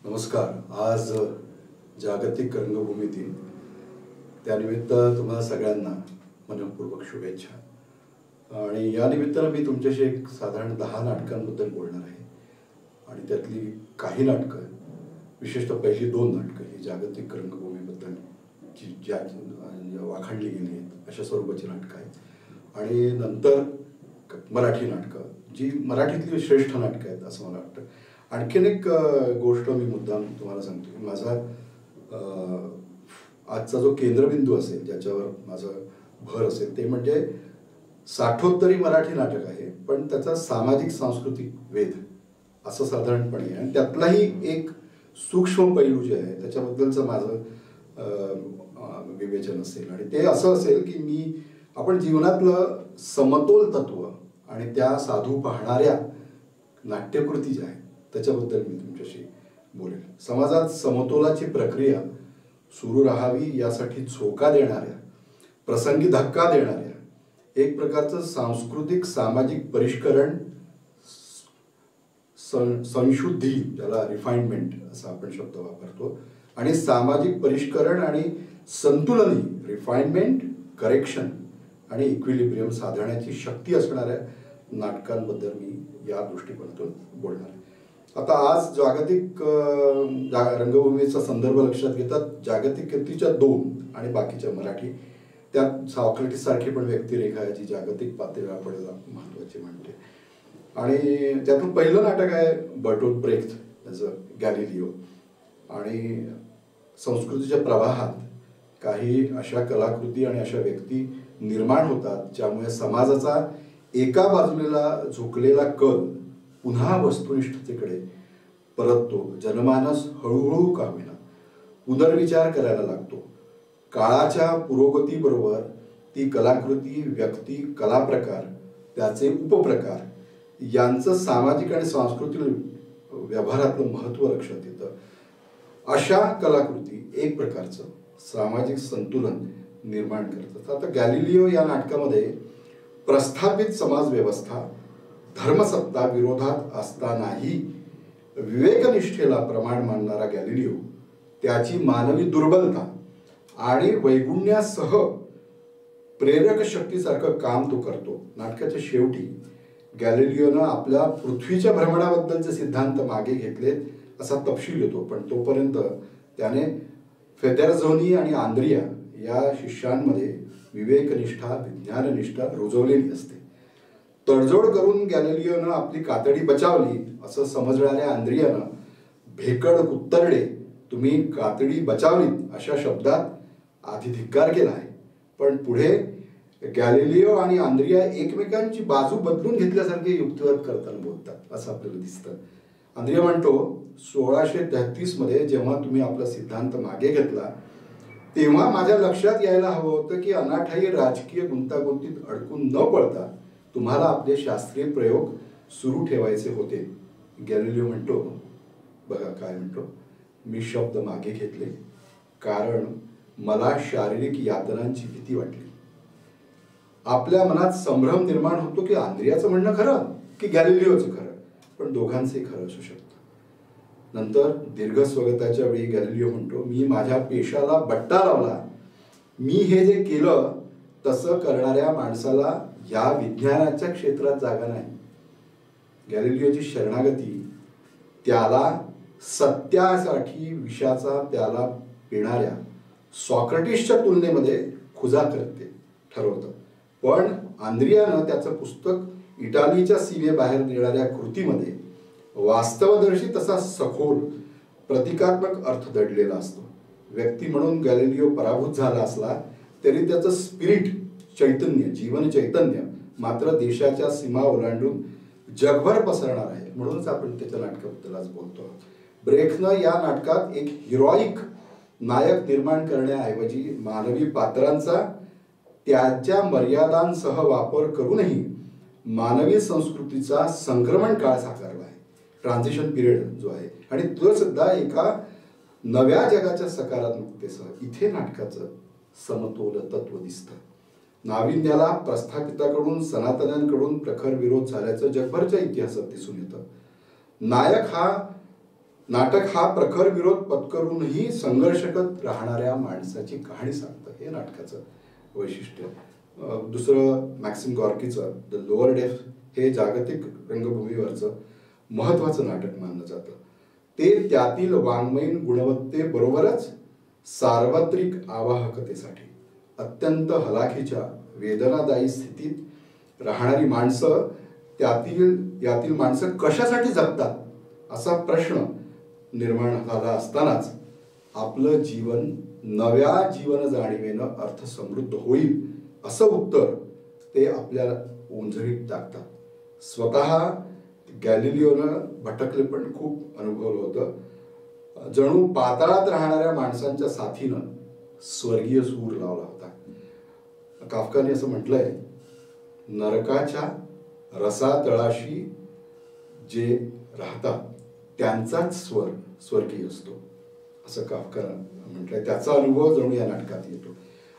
नमस्कार. आज जागतिक रंगभूमी दिन, त्यानिमित्त तुम्हाला सगळ्यांना मनपूर्वक शुभेच्छा. आणि या निमित्तानं मी तुमच्याशी एक साधारण 10 नाटकांबद्दल बोलणार आहे. आणि त्यातली काही नाटकं, विशेषतः पहिली 2 नाटकं ही जागतिक रंगभूमीबद्दल ज्या वाखाणली गेली आहेत अशा स्वरूपाची नाटकं आहेत. आणि नंतर मराठी नाटकं, जी मराठीतली श्रेष्ठ नाटकं आहेत असं मला वाटतं. आणखीन एक गोष्ट मी मुद्दाम तुम्हाला सांगतो की माझा आजचा जो केंद्रबिंदू असेल, ज्याच्यावर माझं भर असेल, ते म्हणजे 60 मराठी नाटक आहे, पण त्याचा सामाजिक सांस्कृतिक वेध असं साधारणपणे आहे. आणि त्यातलाही एक सूक्ष्म पैलू जे आहे त्याच्याबद्दलचं माझं विवेचन असेल. आणि ते असं असेल की आपण जीवनातलं समतोल तत्व आणि त्या साधू पाहणाऱ्या नाट्यकृती ज्या आहेत त्याच्याबद्दल मी तुमच्याशी बोलेन. समाजात समतोलाची प्रक्रिया सुरू राहावी यासाठी झोका देणाऱ्या, प्रसंगी धक्का देणाऱ्या एक प्रकारचं सांस्कृतिक सामाजिक परिष्करण, संशुद्धी, ज्याला रिफाइनमेंट असा आपण शब्द वापरतो, आणि सामाजिक परिष्करण आणि संतुलनी, रिफाइनमेंट, करेक्शन आणि इक्विलिब्रियम साधण्याची शक्ती असणाऱ्या नाटकांबद्दल मी या दृष्टिकोनातून बोलणार आहे. आता आज जागतिक रंगभूमीचा संदर्भ लक्षात घेतात. जागतिक कीर्तीच्या 2 आणि बाकीच्या मराठी, त्यात सॉक्रेटिस सारखी पण व्यक्तिरेखा आहे जी जागतिक पातळीवर आपल्याला महत्त्वाची म्हणते. आणि त्यातून पहिलं नाटक आहे बर्टोल्ट ब्रेख्त याचं गॅलिलिओ. आणि संस्कृतीच्या प्रवाहात काही अशा कलाकृती आणि अशा व्यक्ती निर्माण होतात ज्यामुळे समाजाचा एका बाजूला झुकलेला कल पुन्हा वस्तुनिष्ठतेकडे परततो. जनमानस हळूहळू का होईना पुनर्विचार करायला लागतो. काळाच्या पुरोगतीबरोबर ती कलाकृती, व्यक्ती, कलाप्रकार, त्याचे उपप्रकार यांचं सामाजिक आणि सांस्कृतिक व्यवहारातलं महत्त्व लक्षात येतं. अशा कलाकृती एक प्रकारचं सामाजिक संतुलन निर्माण करतात. आता गॅलिलिओ या नाटकामध्ये प्रस्थापित समाज व्यवस्था, धर्मसत्ता विरोधात असतानाही विवेकनिष्ठेला प्रमाण मानणारा गॅलिलिओ, त्याची मानवी दुर्बलता आणि वैगुण्यासह प्रेरक शक्तीसारखं काम तो करतो. नाटकाच्या शेवटी गॅलिलिओनं आपल्या पृथ्वीच्या भ्रमणाबद्दलचे सिद्धांत मागे घेतलेत असा तपशील येतो. पण तोपर्यंत त्याने फेदेरझोनी आणि आंद्रिया या शिष्यांमध्ये विवेकनिष्ठा, विज्ञाननिष्ठा रुजवलेली असते. तडजोड करून गॅलिलिओनं आपली कातडी बचावली असं समजणाऱ्या आंद्रियानं भेकड कुत्तरडे, तुम्ही कातडी बचावलीत अशा शब्दात आधी धिक्कार केला आहे. पण पुढे गॅलिलिओ आणि आंद्रिया एकमेकांची बाजू बदलून घेतल्यासारखे युक्तिवाद करताना बोलतात असं आपल्याला दिसतं. आंद्रिया म्हणतो, 1633 जेव्हा तुम्ही आपला सिद्धांत मागे घेतला तेव्हा माझ्या लक्षात यायला हवं होतं की अनाठायी राजकीय गुंतागुंतीत अडकून न पडता तुम्हाला आपले शास्त्रीय प्रयोग सुरू ठेवायचे होते. गॅलिलिओ म्हणतो, बघा काय म्हणतो, मी शब्द मागे घेतले कारण मला शारीरिक यातनांची भीती वाटली. आपल्या मनात संभ्रम निर्माण होतो की आंद्रियाचं म्हणणं खरं की गॅलिलिओचं खरं, पण दोघांचंही खरं असू शकतं. नंतर दीर्घ स्वगताच्या वेळी गॅलिलिओ म्हणतो, मी माझ्या पेशाला बट्टा लावला. मी हे जे केलं तसं करणाऱ्या माणसाला या विज्ञानाच्या क्षेत्रात जागा नाही. गॅलिलिओची शरणागती त्याला सत्यासाठी विषाचा प्याला पिणाऱ्या सॉक्रेटिसच्या तुलनेमध्ये खुजा करते ठरवतं. पण आंद्रियानं त्याचं पुस्तक इटालीच्या सीमेबाहेर नेणाऱ्या कृतीमध्ये वास्तवदर्शी तसा सखोल प्रतिकात्मक अर्थ दडलेला असतो. व्यक्ती म्हणून गॅलिलिओ पराभूत झाला असला तरी त्याचं स्पिरिट, चैतन्य, जीवन चैतन्य मात्र देशाच्या सीमा ओलांडून जगभर पसरणार आहे. म्हणूनच आपण त्याच्या नाटकाबद्दल आज बोलतो. ब्रेख्तनं या नाटकात एक हिरोईक नायक निर्माण करण्याऐवजी मानवी पात्रांचा त्याच्या मर्यादांसह वापर करूनही मानवी संस्कृतीचा संक्रमण काळ साकारला आहे, ट्रान्झिशन पिरियड जो आहे. आणि तो सुद्धा एका नव्या जगाच्या सकारात्मकतेसह इथे नाटकाचं समतोल तत्व दिसतं. नाविन्याला प्रस्थापिताकडून, सनातन्यांकडून प्रखर विरोध झाल्याचं जगभरच्या इतिहासात दिसून येतं. नायक हा नाटक हा प्रखर विरोध पत्करूनही संघर्ष करत राहणाऱ्या माणसाची कहाणी सांगतं, हे नाटकाचं वैशिष्ट्य. दुसरं मॅक्सिम गॉर्कीचं द लोअर डेप्थ हे जागतिक रंगभूमीवरचं महत्त्वाचं नाटक मानलं जातं. ते त्यातील वाङ्मयीन गुणवत्तेबरोबरच सार्वत्रिक आवाहकतेसाठी अत्यंत हलाखीच्या वेदनादायी स्थितीत राहणारी माणसं, यातील माणसं कशासाठी जगतात असा प्रश्न निर्माण झाला असतानाच आपलं जीवन नव्या जीवन जाणीवेनं अर्थसमृद्ध होईल असं उत्तर ते आपल्याला ओंजळीत टाकतात. स्वतः गॅलिलिओनं भटकले पण खूप अनुभवलं होतं. जणू पाताळात राहणाऱ्या माणसांच्या साथीनं स्वर्गीय सूर लावला होता. काफकाने असं म्हटलंय, नरकाच्या रसातळाशी जे राहतात त्यांचाच स्वर स्वर्गीय असतो, असं काफकानं म्हटलंय. त्याचा अनुभव जणू या नाटकात येतो.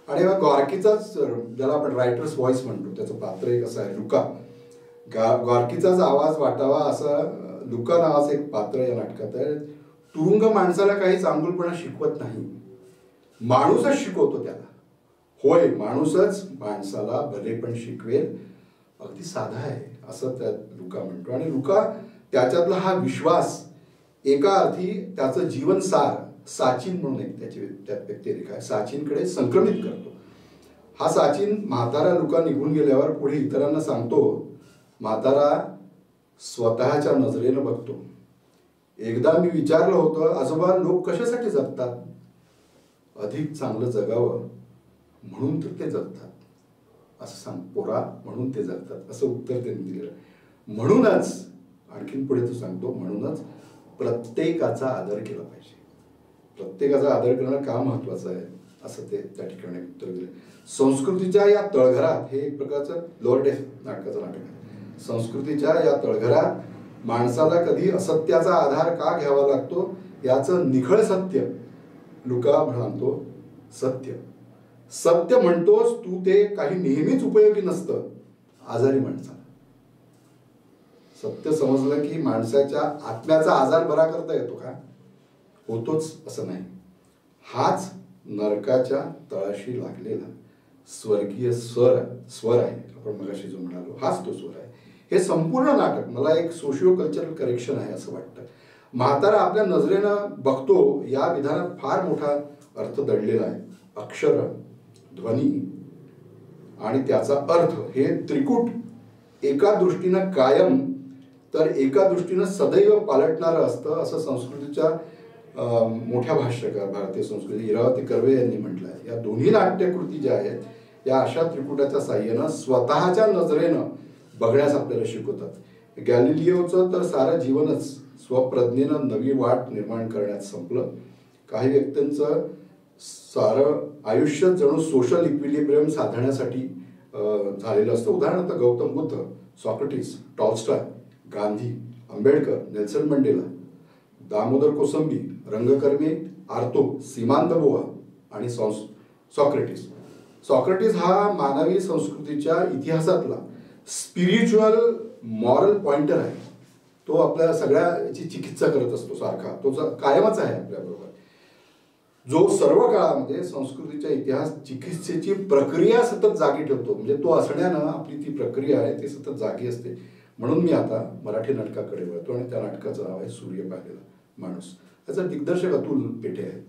आणि गॉर्कीचाच, ज्याला आपण रायटर्स व्हॉइस म्हणतो, त्याचं पात्र एक असं आहे लुका. गॉर्कीचाच आवाज वाटावा असं लुका नावाचं एक पात्र या नाटकात आहे. तुरुंग माणसाला काही चांगुलपणा शिकवत नाही, माणूसच शिकवतो त्याला. होय, माणूसच माणसाला भलेपण शिकवेल, अगदी साधा आहे असं त्यात लुका म्हणतो. आणि लुका त्याच्यातला हा विश्वास एका अर्थी त्याचं जीवनसार साचिन म्हणून एक त्यात व्यक्तिरेखा आहे, साचिनकडे संक्रमित करतो. हा साचिन म्हातारा लुका निघून गेल्यावर पुढे इतरांना सांगतो. म्हातारा स्वतःच्या नजरेनं बघतो. एकदा मी विचारलं होतं, आजोबा लोक कशासाठी जगतात? अधिक चांगलं जगावं म्हणून तर ते जगतात असं सांग. पोरा, म्हणून ते जगतात असं उत्तर त्यांनी दिलं. म्हणूनच, आणखीन पुढे तो सांगतो, म्हणूनच प्रत्येकाचा आदर केला पाहिजे. प्रत्येकाचा आदर करणं का महत्वाचं आहे असं ते त्या ठिकाणी उत्तर दिलं. संस्कृतीच्या या तळघरात, हे एक प्रकारचं लोअर डेप्थ नाटकाचं नाटक आहे. संस्कृतीच्या या तळघरात माणसाला कधी असत्याचा आधार का घ्यावा लागतो याचं निखळ सत्य लुका म्हणतो. सत्य सत्य म्हणतोस तू, ते काही नेहमीच उपयोगी नसतं आजारी माणसाला. सत्य समजलं की माणसाच्या आत्म्याचा आजार बरा करता येतो का? होतोच असं नाही. हाच नरकाच्या तळाशी लागलेला स्वर्गीय स्वर आहे. आपण मगाशी जो म्हणालो, हाच तो स्वर आहे. हे संपूर्ण नाटक मला एक सोशिओ कल्चरल करेक्शन आहे असं वाटतं. म्हातारा आपल्या नजरेनं बघतो या विधानात फार मोठा अर्थ दडलेला आहे. अक्षर, ध्वनी आणि त्याचा अर्थ हे त्रिकूट एका दृष्टीनं कायम तर एका दृष्टीनं सदैव पालटणारं असतं असं संस्कृतीच्या मोठ्या भाष्यकार, भारतीय संस्कृती इरावती कर्वे यांनी म्हटलं आहे. या दोन्ही नाट्यकृती ज्या आहेत या अशा त्रिकुटाच्या साह्यानं स्वतःच्या नजरेनं बघण्यास आपल्याला शिकवतात. गॅलिलिओचं तर सारं जीवनच स्वप्रज्ञेनं नवी वाट निर्माण करण्यात संपलं. काही व्यक्तींचं सारं आयुष्य जणू सोशल इक्विलिब्रियम साधण्यासाठी झालेलं असतं. उदाहरणार्थ Gautam Buddha, Socrates, Tolstoy, Gandhi, Ambedkar, Nelson Mandela, Damodar Kosambi, रंगकर्मी आर्थो, सीमांत बोआ आणि सॉक्रेटिस. सॉक्रेटिस हा मानवी संस्कृतीच्या इतिहासातला स्पिरिच्युअल मॉरल पॉइंटर आहे. तो आपल्या सगळ्याची चिकित्सा करत असतो सारखा, तो कायमच आहे आपल्याबरोबर. जो सर्व काळामध्ये संस्कृतीच्या इतिहास चिकित्सेची प्रक्रिया सतत जागी ठेवतो. म्हणजे तो असण्यानं आपली ती प्रक्रिया आहे ती सतत जागी असते. म्हणून मी आता मराठी नाटकाकडे वळतो आणि त्या नाटकाचं नाव आहे सूर्य पाहिलेला माणूस. त्याचा दिग्दर्शक अतुल पेठे आहेत.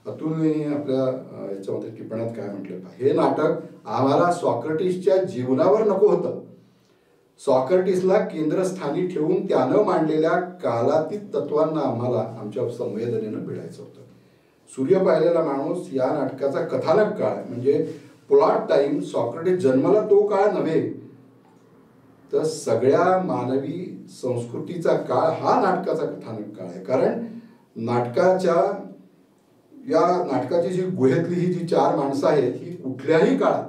अतुलने आपल्या याच्यामध्ये टिपणात काय म्हटलं, हे नाटक आम्हाला सॉक्रेटिसच्या जीवनावर नको होतं. सॉक्रेटिसला केंद्रस्थानी ठेवून त्यानं मांडलेल्या कालातीत तत्वांना आम्हाला आमच्या संवेदनेनं भिडायचं होतं. सूर्य पाहिलेला माणूस या नाटकाचा कथानक काळ म्हणजे प्लॉट टाइम, सॉक्रेटिस जन्माला तो काळ नव्हे तर सगळ्या मानवी संस्कृतीचा काळ हा नाटकाचा कथानक काळ आहे. कारण नाटकाची जी गुहेतली ही जी चार माणसं आहेत ही कुठल्याही काळात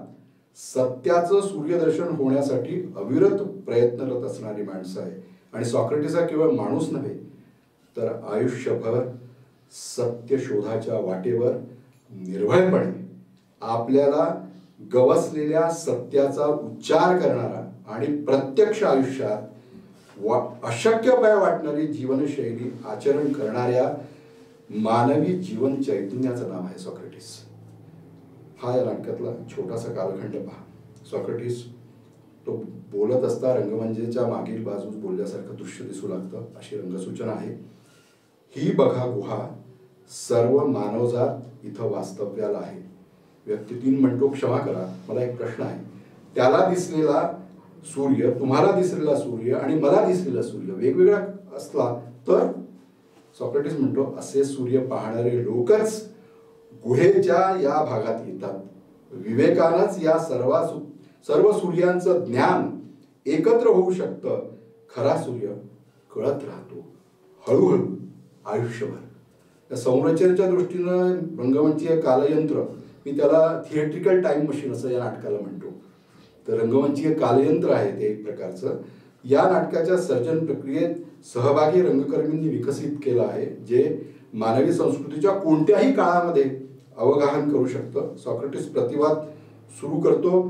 सत्याचं सूर्यदर्शन होण्यासाठी अविरत प्रयत्नरत असणारी माणसं आहे. आणि सॉक्रेटिस हा केवळ माणूस नव्हे तर आयुष्यभर सत्य शोधाच्या वाटेवर निर्भयपणे आपल्याला गवसलेल्या सत्याचा उच्चार करणारा आणि प्रत्यक्ष आयुष्यात अशक्यपाय वाटणारी जीवनशैली आचरण करणाऱ्या मानवी जीवन चैतन्याचं नाव आहे सॉक्रेटिस. हा या नाटकातला छोटासा कालखंड पहा. सॉक्रेटिस तो बोलत असता रंगमंचाच्या मागील बाजूस बोलल्यासारखं दृश्य दिसू लागतं, अशी रंगसूचना आहे. ही बघा गुहा, सर्व मानवजात इथं वास्तव्याला आहे. व्यक्ती 3 म्हणतो, क्षमा करा, मला एक प्रश्न आहे. त्याला दिसलेला सूर्य, तुम्हाला दिसलेला सूर्य आणि मला दिसलेला सूर्य वेगवेगळा असला तर? सॉक्रेटिस म्हणतो, असे सूर्य पाहणारे लोकच गुहेच्या या भागात येतात. विवेकानंच या सर्व सूर्यांचं ज्ञान एकत्र होऊ शकतं. खरा सूर्य कळत राहतो हळूहळू आयुष्यभर. या संरचनेच्या दृष्टीनं रंगमंचीय कालयंत्र, मी त्याला थिएट्रिकल टाइम मशीन असं या नाटकाला म्हणतो. तर रंगमंचीय कालयंत्र आहे ते एक प्रकारचं. या नाटकाच्या सर्जन प्रक्रियेत सहभागी रंगकर्मींनी विकसित केलं आहे, जे मानवी संस्कृतीच्या कोणत्याही काळामध्ये अवगाहन करू शकतं. सॉक्रेटिस प्रतिवाद सुरू करतो,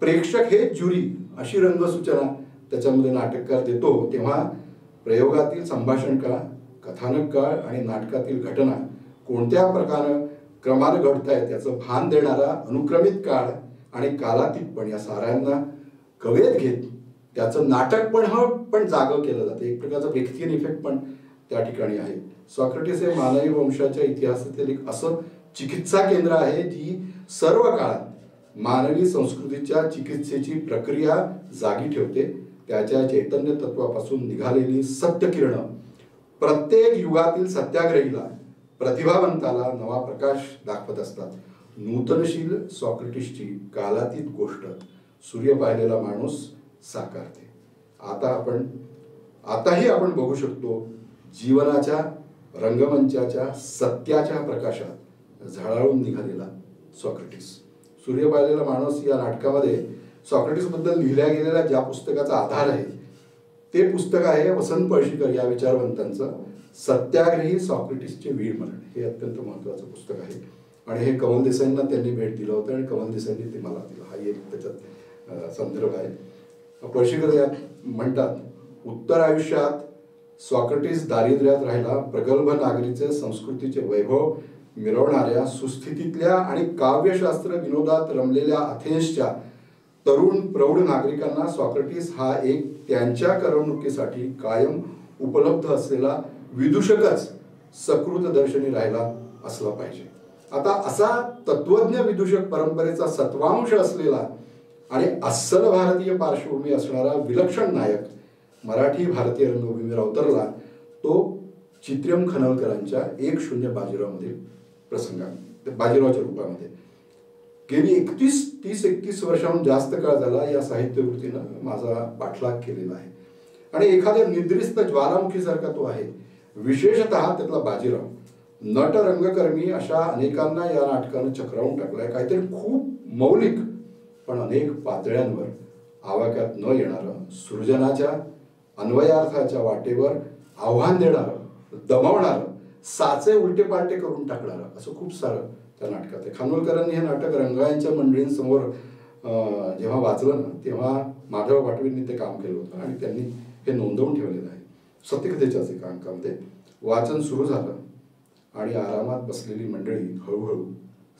प्रेक्षक हे ज्युरी, अशी रंगसूचना त्याच्यामध्ये नाटककार देतो. तेव्हा प्रयोगातील संभाषण काळ, कथानक काळ आणि नाटकातील घटना कोणत्या क्रमानं घडतायत याचं भान देणारा अनुक्रमित काळ आणि कालातीतपण या साऱ्यांना कवेत घेत त्याचं नाटक पण जागं केलं जातं. एक प्रकारचा ब्रेक्थियन इफेक्ट पण त्या ठिकाणी आहे. सॉक्रेटिस हे मानवी वंशाच्या इतिहासातील एक असं चिकित्सा केंद्र आहे, जी सर्व काळात मानवी संस्कृतीच्या चिकित्सेची प्रक्रिया जागी ठेवते. त्याच्या चैतन्य तत्वापासून निघालेली सत्य किरणं प्रत्येक युगातील सत्याग्रहीला, प्रतिभावंताला नवा प्रकाश दाखवत असतात. नूतनशील सॉक्रेटिसची कालातीत गोष्ट सूर्य पाहिलेला माणूस साकारते. आताही आपण बघू शकतो जीवनाच्या रंगमंचाच्या सत्याच्या प्रकाशात झळाळून निघालेला सॉक्रेटिस. सूर्य पाहिलेला माणूस या नाटकामध्ये सॉक्रेटिस बद्दल लिहिल्या गेलेल्या ज्या पुस्तकाचा आधार आहे ते पुस्तक आहे वसंत पळशीकर या विचारवंतांचं सत्याग्रही सॉक्रेटिसचे वीर मरण. हे अत्यंत महत्त्वाचं पुस्तक आहे आणि हे कमल देसाईंना त्यांनी भेट दिलं होतं आणि कमल देसाईंनी ते मला दिलं. हा एक त्याच्यात संदर्भ आहे. पळशीकर यात म्हणतात, उत्तर आयुष्यात सॉक्रेटिस दारिद्र्यात राहिला. प्रगल्भ नागरीचे संस्कृतीचे वैभव मिरवणाऱ्या सुस्थितीतल्या आणि काव्यशास्त्र विनोदात रमलेल्या अथेन्सच्या तरुण प्रौढ नागरिकांना सॉक्रेटिस हा एक त्यांच्या करमणुकीसाठी कायम उपलब्ध असलेला विदूषकच सकृत दर्शनी राहिला असला पाहिजे. आता असा तत्वज्ञ विदूषक परंपरेचा सत्वांश असलेला आणि अस्सल भारतीय पार्श्वभूमी असणारा विलक्षण नायक मराठी भारतीय रंगभूमीवर अवतरला तो चित्र्यम खनलकरांच्या 1-0 बाजीरावमधील प्रसंगात, बाजीरावच्या रूपामध्ये. गेली 30-31 वर्षांहून जास्त काळ झाला या साहित्यकृतीनं माझा पाठलाग केलेला आहे आणि एखाद्या निद्रिस्त ज्वालामुखीसारखा तो आहे. विशेषतः त्यातला बाजीराव नट रंगकर्मी अशा अनेकांना या नाटकानं चक्रावून टाकलाय. काहीतरी खूप मौलिक पण अनेक पातळ्यांवर आवाक्यात न येणारं, सृजनाच्या अन्वयार्थाच्या वाटेवर आव्हान देणारं, दमवणारं, साचे उलटे पालटे करून टाकणारं असं खूप सारं त्या नाटकात आहे. खानोलकरांनी हे नाटक रंगायच्या मंडळींसमोर जेव्हा वाचलं ना तेव्हा माधव पाटवींनी ते काम केलं होतं आणि त्यांनी हे नोंदवून ठेवलेलं आहे. सत्यकथेच्याच एका अंकामध्ये वाचन सुरू झालं आणि आरामात बसलेली मंडळी हळूहळू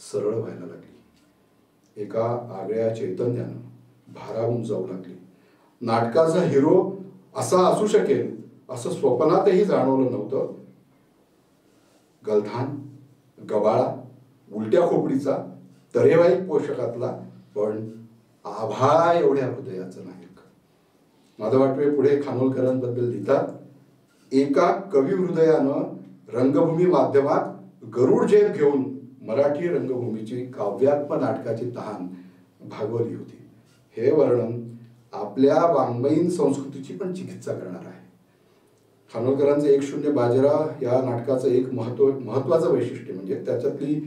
सरळ व्हायला लागली. एका आगळ्या चैतन्यानं भारावून जाऊ लागली. नाटकाचा हिरो असा असू शकेल असं स्वप्नातही जाणवलं नव्हतं. गलथान, गबाळा, उलट्या खोपडीचा, तरेवाईक पोषकातला पण आभाळा एवढ्या हृदयाचं नायक. माधव पाटवे पुढे खानोलकरांबद्दल लिहितात, एका कवी हृदयानं रंगभूमी माध्यमात गरुड झेप घेऊन मराठी रंगभूमीची काव्यात्म नाटकाची तहान भागवली होती. हे वर्णन आपल्या वाङ्मयीन संस्कृतीची पण चिकित्सा करणार आहे. खानोलकरांचं 1-0 बाजीराव या नाटकाचं एक महत्त्वाचं वैशिष्ट्य म्हणजे त्याच्यातली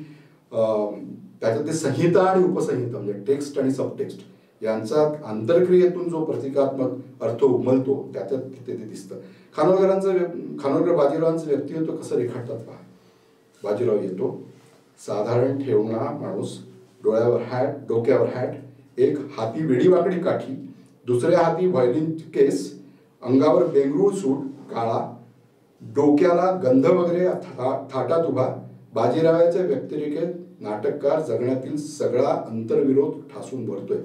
संहिता आणि उपसंहिता म्हणजे टेक्स्ट आणि सबटेक्स्ट यांचा आंतरक्रियेतून जो प्रतिकात्मक अर्थ उमलतो त्याच्यात तिथे ते दिसतं. खानोलकर बाजीरावांचं व्यक्तिमत्व कसं रेखाटतात पहा. बाजीराव येतो, साधारण ठेवणा माणूस, डोक्यावर हॅट, एक हाती वेडीवाकडी काठी, दुसऱ्या हाती व्हायलिन केस, अंगावर बेंगरूळ सूट काळा, डोक्याला गंध वगैरे थाटात उभा, बाजीरावाच्या व्यक्तिरेखेत नाटककार जगण्यातील सगळा अंतर्विरोध ठासून भरतोय.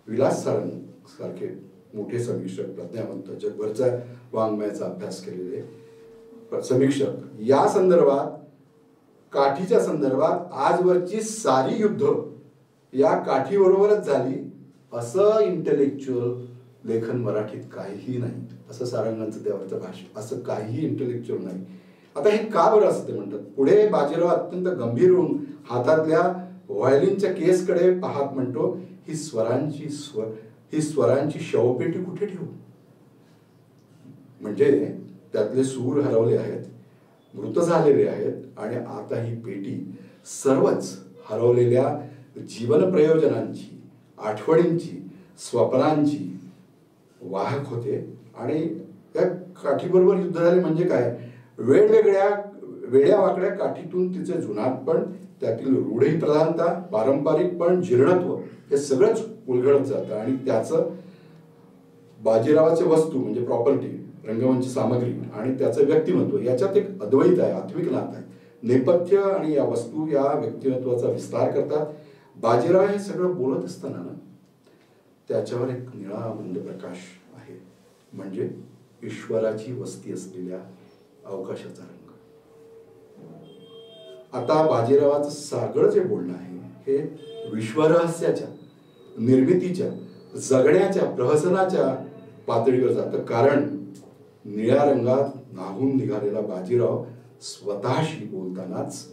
विलास सारखे मोठे समीक्षक, प्रज्ञावंत, जगभरचा वाङ्मयाचा अभ्यास केलेले समीक्षक या संदर्भात, काठीच्या संदर्भात आजवरची सारी युद्ध या काठीबरोबरच झाली असं इंटेलेक्च्युअल लेखन मराठीत काहीही नाही, असं सारंगांचं त्यावरचं भाष्य, असं काहीही इंटेलेक्च्युअल नाही. आता हे का बरं असते म्हणतात. पुढे बाजीराव अत्यंत गंभीर होऊन हातातल्या व्हायलिनच्या केसकडे पाहत म्हणतो, ही स्वरांची शवपेटी कुठे ठेवू. म्हणजे त्यातले सूर हरवले आहेत, मृत झालेले आहेत आणि आता ही पेटी सर्वच हरवलेल्या जीवन प्रयोजनांची, आठवणींची, स्वप्नांची वाहक होते. आणि त्या काठीबरोबर युद्ध झाले म्हणजे काय, वेगवेगळ्या वेड्या वाकड्या काठीतून तिचे जुनाटपण, त्यातील रूढी प्रधानता, पारंपरिकपण, जीर्णत्व हे सगळंच उलगडत जातं. आणि त्याचं बाजीरावाचे वस्तू म्हणजे प्रॉपर्टी, रंगमंच सामग्री आणि त्याचं व्यक्तिमत्व याच्यात एक अद्वैत आहे, आत्मिक नातं आहे. नेपथ्य आणि या वस्तू या व्यक्तिमत्वाचा विस्तार करतात. बाजीराव हे सगळं बोलत असताना ना त्याच्यावर एक निळा मंद प्रकाश आहे, म्हणजे ईश्वराची वस्ती असलेल्या अवकाशाचा रंग. आता बाजीरावाचं सगळं जे बोलणं आहे हे विश्वरहस्याच्या, निर्मितीच्या, जगण्याच्या, प्रहसनाच्या पातळीवर जातं. कारण निळ्या रंगात न्हाऊन निघालेला बाजीराव स्वतःशी बोलतानाच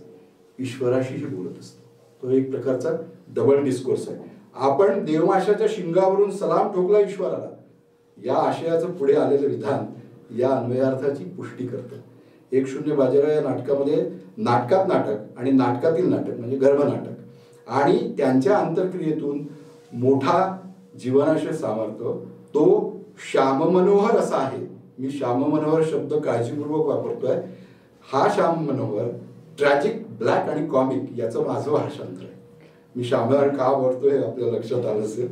ईश्वराशीही बोलत असतो. तो एक प्रकारचा डबल डिस्कोर्स आहे. आपण देवमाशाच्या शिंगावरून सलाम ठोकला ईश्वराला, या आशयाचं पुढे आलेलं विधान या अन्वयार्थाची पुष्टी करतं. 1-0 बाजीराव या नाटकामध्ये नाटकात नाटक आणि नाटकातील नाटक म्हणजे गर्भनाटक आणि त्यांच्या अंतर्क्रियेतून मोठा जीवनाशय सामर्थ्य तो श्याममनोहर असा आहे. मी श्याममनोहर शब्द काळजीपूर्वक वापरतोय. हा श्याम मनोहर ट्रॅजिक, ब्लॅक आणि कॉमिक याचं माझं भाषांतर आहे. मी श्याममनोहर का वापरतो हे आपल्या लक्षात आलं असेल.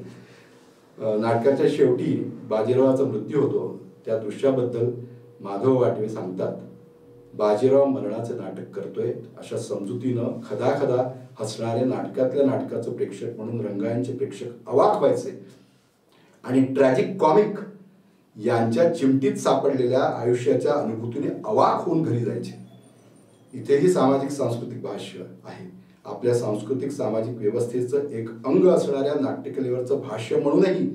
नाटकाच्या शेवटी बाजीरावाचा मृत्यू होतो. त्या दृश्याबद्दल माधव वाटवे सांगतात, बाजीराव मरणाचे नाटक करतोय अशा समजुतीनं खदाखदा हसणारे नाटकातल्या नाटकाचं प्रेक्षक म्हणून रंगायनचे प्रेक्षक अवाक व्हायचे आणि ट्रॅजिक कॉमिक यांच्या चिमटीत सापडलेल्या आयुष्याच्या अनुभूतीने अवाक होऊन घरी जायचे. इथेही सामाजिक सांस्कृतिक भाष्य आहे. आपल्या सांस्कृतिक सामाजिक व्यवस्थेचं एक अंग असणाऱ्या नाट्यकलेवरचं भाष्य म्हणूनही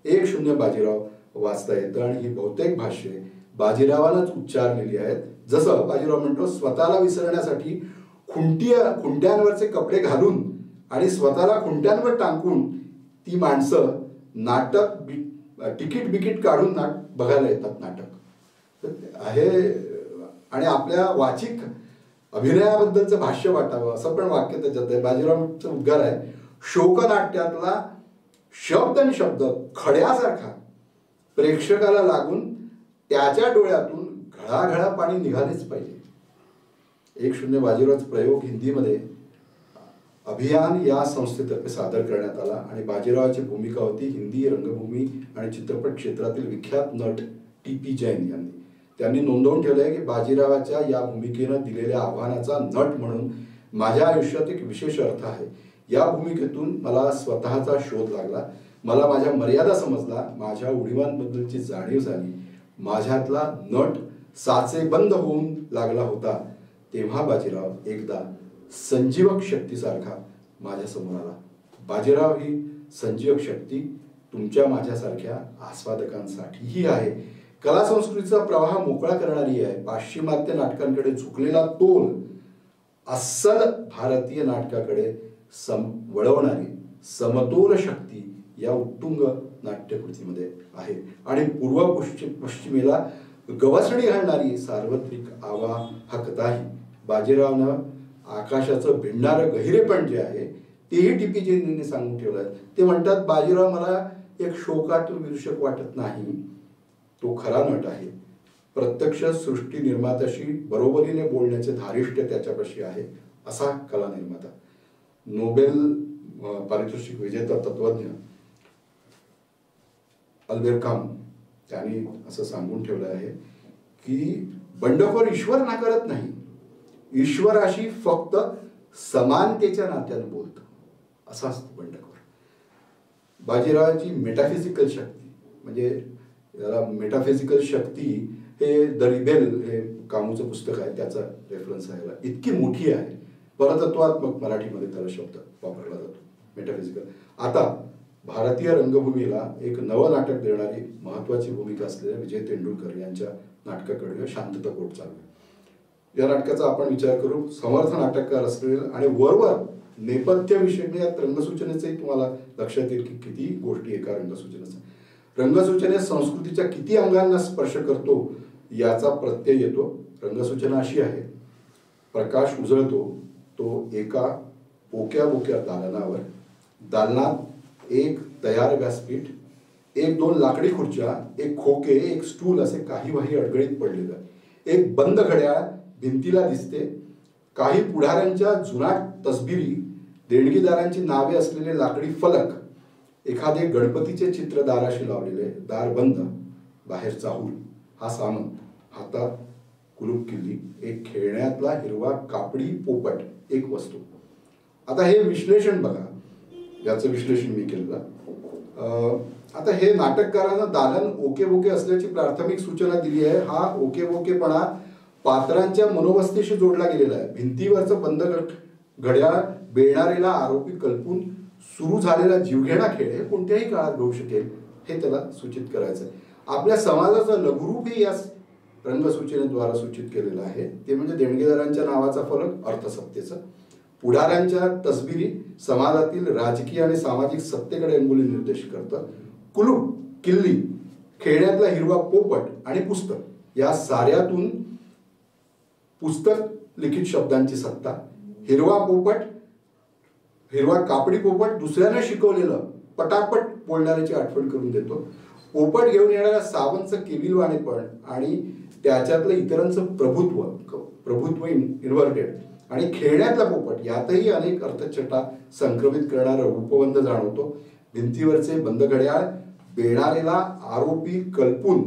1-0 बाजीराव वाचता येतं. आणि ही बहुतेक भाष्ये बाजीरावानंच उच्चारलेली आहेत. जसं बाजीराव म्हणतो, स्वतःला विसरण्यासाठी खुंट्यांवरचे कपडे घालून आणि स्वतःला खुंट्यांवर टांकून ती माणसं नाटक तिकीट बिकीट काढून बघायला येतात नाटक आहे. आणि आपल्या वाचिक अभिनयाबद्दलचं भाष्य वाटावं असं पण वाक्य त्याच्यात आहे. बाजीरावचा उद्गार आहे, शोकनाट्यातला शब्द आणि शब्द खड्यासारखा प्रेक्षकाला लागून त्याच्या डोळ्यातून घळाघळा पाणी निघालेच पाहिजे. 1-0 बाजीरावचा प्रयोग हिंदीमध्ये अभियान या संस्थेतर्फे सादर करण्यात आला आणि बाजीरावाची भूमिका होती हिंदी रंगभूमी आणि चित्रपट क्षेत्रातील विख्यात नट TP जैन यांनी. त्यांनी नोंदवून ठेवलंय की बाजीरावाच्या या भूमिकेनं दिलेल्या आव्हानाचा नट म्हणून माझ्या आयुष्यात एक विशेष अर्थ आहे. या भूमिकेतून मला स्वतःचा शोध लागला, मला माझ्या मर्यादा समजला, माझ्या उणिवांबद्दलची जाणीव झाली, माझ्यातला नट साचेबंद होऊन लागला होता. तेव्हा बाजीराव एकदा संजीवक शक्तीसारखा माझ्या समोर आला. बाजीराव ही संजीवक शक्ती तुमच्या माझ्यासारख्या आस्वादकांसाठीही आहे. कला संस्कृतीचा प्रवाह मोकळा करणारी आहे. पाश्चिमात्य नाटकांकडे झुकलेला तोल अस्सल भारतीय नाटकाकडे वळवणारी समतोल शक्ती या उत्तुंग नाट्यकृतीमध्ये आहे. आणि पूर्व पश्चिमेला गवसणी घालणारी सार्वत्रिक आवाहकताही बाजीरावनं आकाशाचं भिडणारं गहिरेपण जे आहे तेही TP जैननी सांगून ठेवलं आहे. ते म्हणतात, बाजीराव मला एक शोकातूर विदूषक वाटत नाही, तो खरा नट आहे. प्रत्यक्ष सृष्टी निर्मात्याशी बरोबरीने बोलण्याचे धारिष्ट्य त्याच्यापाशी आहे असा कला निर्माता. नोबेल पारितोषिक विजेता तत्वज्ञ अल्बेर काम त्यांनी असं सांगून ठेवलं आहे की बंडखोर ईश्वर नाकारत नाही, ईश्वराशी फक्त समानतेच्या नात्यानं बोलतं, असं असतं बंडखोर. बाजीरावाची मेटाफिजिकल शक्ती, म्हणजे याला मेटाफिजिकल शक्ती हे द रिबेल हे कामूचं पुस्तक आहे, त्याचा रेफरन्स आहे, इतकी मोठी आहे. परतत्वात्मक मराठीमध्ये त्याला शब्द वापरला जातो, मेटाफिजिकल. आता भारतीय रंगभूमीला एक नवं नाटक देणारी महत्वाची भूमिका असलेल्या विजय तेंडुलकर यांच्या नाटकाकडे शांतता कोट चालू आहे. या नाटकाचा आपण विचार करू. समर्थ नाटककार असलेले आणि वरवर नेपथ्य विषय यात रंगसूचनेचंही तुम्हाला लक्षात येईल की किती गोष्टी एका रंगसूचनेचा. रंगसूचने संस्कृतीच्या किती अंगांना स्पर्श करतो याचा प्रत्यय येतो. रंगसूचना अशी आहे, प्रकाश उजळतो तो एका ओक्या बोक्या दालनावर, दालनात एक तयार व्यासपीठ, एक दोन लाकडी खुर्च्या, एक खोके, एक स्टूल असे काहीवाही अडगळीत पडलेलं, एक बंद घड्याळ भिंतीला दिसते, काही पुढाऱ्यांच्या जुनाट तसबिरी, देणगीदारांची नावे असलेले लाकडी फलक, एखादे गणपतीचे चित्र दाराशी लावलेले, दार बंद, बाहेर चाहूल, हा सामंत, हातात कुलूप किल्ली, एक खेळण्यातला हिरवा कापडी पोपट, एक वस्तू. आता हे विश्लेषण बघा, याचं विश्लेषण मी केलेलं. आता हे नाटककारानं दालन ओके बोके असल्याची प्राथमिक सूचना दिली आहे. हा ओके बोकेपणा पात्रांच्या मनोवस्थेशी जोडला गेलेला आहे. भिंतीवरचं बंद घड्याळ बेणारेला आरोपी कल्पून सुरू झालेला जीवघेणा खेळ हे कोणत्याही काळात घडू शकेल हे त्याला सूचित करायचं आहे. आपल्या समाजाचं लघुरूपही या रंगसूचनेद्वारा सूचित केलेलं आहे. ते म्हणजे देणगीदारांच्या नावाचा फलक अर्थसत्तेचं, पुढाऱ्यांच्या तसबिरी समाजातील राजकीय आणि सामाजिक सत्तेकडे अंगुली निर्देश करतं, कुलूप किल्ली खेळण्यातला हिरवा पोपट आणि पुस्तक, या साऱ्यातून पुस्तक लिखित शब्दांची सत्ता, हिरवा पोपट, हिरवा कापडी पोपट दुसऱ्याने शिकवलेलं पटापट बोलणाऱ्याची आठवण करून देतो, पोपट घेऊन येणाऱ्या सावंतचं केविलवाणेपण आणि त्याच्यातलं इतरांचं प्रभुत्व इन्व्हर्टेड, आणि खेळण्यातला पोपट यातही अनेक अर्थछटा संक्रमित करणारा रूपबंध जाणवतो. भिंतीवरचे बंद घड्याळ बेणारेला आरोपी कल्पून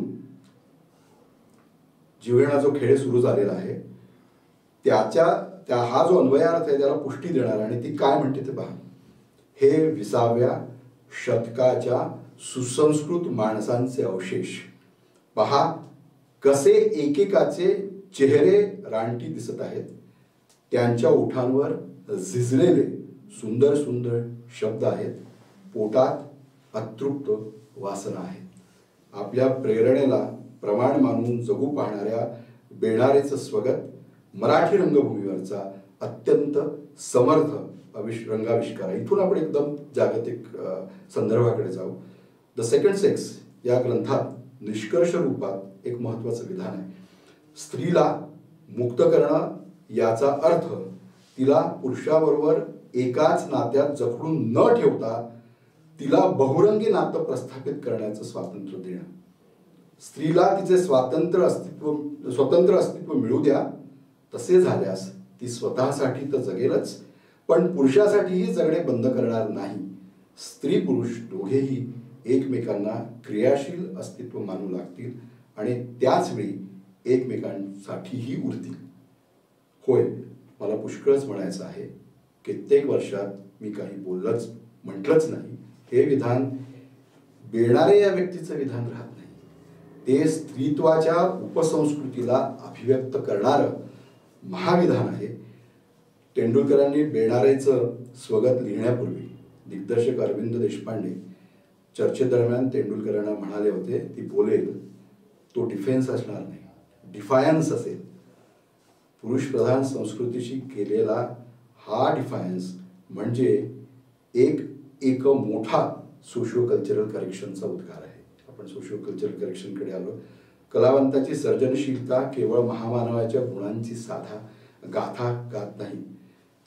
जीवघेणा जो खेळ सुरू झालेला आहे हा जो अन्वयार्थ आहे त्याला पुष्टी देणार, आणि ती काय म्हणते ते पहा. हे 20व्या शतकाच्या सुसंस्कृत माणसांचे अवशेष पहा, कसे एकेकाचे चेहरे रानटी दिसत आहेत, त्यांच्या ओठांवर झिजलेले सुंदर सुंदर शब्द आहेत, पोटात अतृप्त वासना आहेत. आपल्या प्रेरणेला प्रमाण मानून जगू पाहणाऱ्या बेणारेचं स्वगत मराठी रंगभूमीवरचा अत्यंत समर्थ रंगाविष्कार आहे. इथून आपण एकदम जागतिक संदर्भाकडे जाऊ. द सेकंड सेक्स या ग्रंथात निष्कर्ष रूपात एक महत्वाचं विधान आहे. स्त्रीला मुक्त करणं याचा अर्थ तिला पुरुषाबरोबर एकाच नात्यात जखडून न ठेवता तिला बहुरंगी नातं प्रस्थापित करण्याचं स्वातंत्र्य देणं. स्त्रीला तिचे स्वतंत्र अस्तित्व मिळू द्या. तसे झाल्यास ती स्वतःसाठी तर जगेलच, पण पुरुषासाठीही जगणे बंद करणार नाही. स्त्री पुरुष दोघेही एकमेकांना क्रियाशील अस्तित्व मानू लागतील आणि त्याच वेळी एकमेकांसाठीही उरतील. होय, मला पुष्कळच म्हणायचं आहे. कित्येक वर्षात मी काही म्हटलंच नाही. हे विधान बेणारे या व्यक्तीचं विधान राहत नाही. ते स्त्रीत्वाच्या उपसंस्कृतीला अभिव्यक्त करणारं महाविधान आहे. तेंडुलकरांनी बेणारेचं स्वगत लिहिण्यापूर्वी दिग्दर्शक अरविंद देशपांडे चर्चेदरम्यान तेंडुलकरांना म्हणाले होते, ती बोलेल तो डिफेन्स असणार नाही, डिफायन्स असेल. पुरुषप्रधान संस्कृतीशी केलेला हा डिफायन्स म्हणजे एक मोठा सोशिओ कल्चरल करेक्शनचा उद्गार आहे. आपण सोशिओ कल्चरल करेक्शनकडे आलो. कलावंताची सर्जनशीलता केवळ महामानवाच्या गुणांची साधा गाथा गात नाही,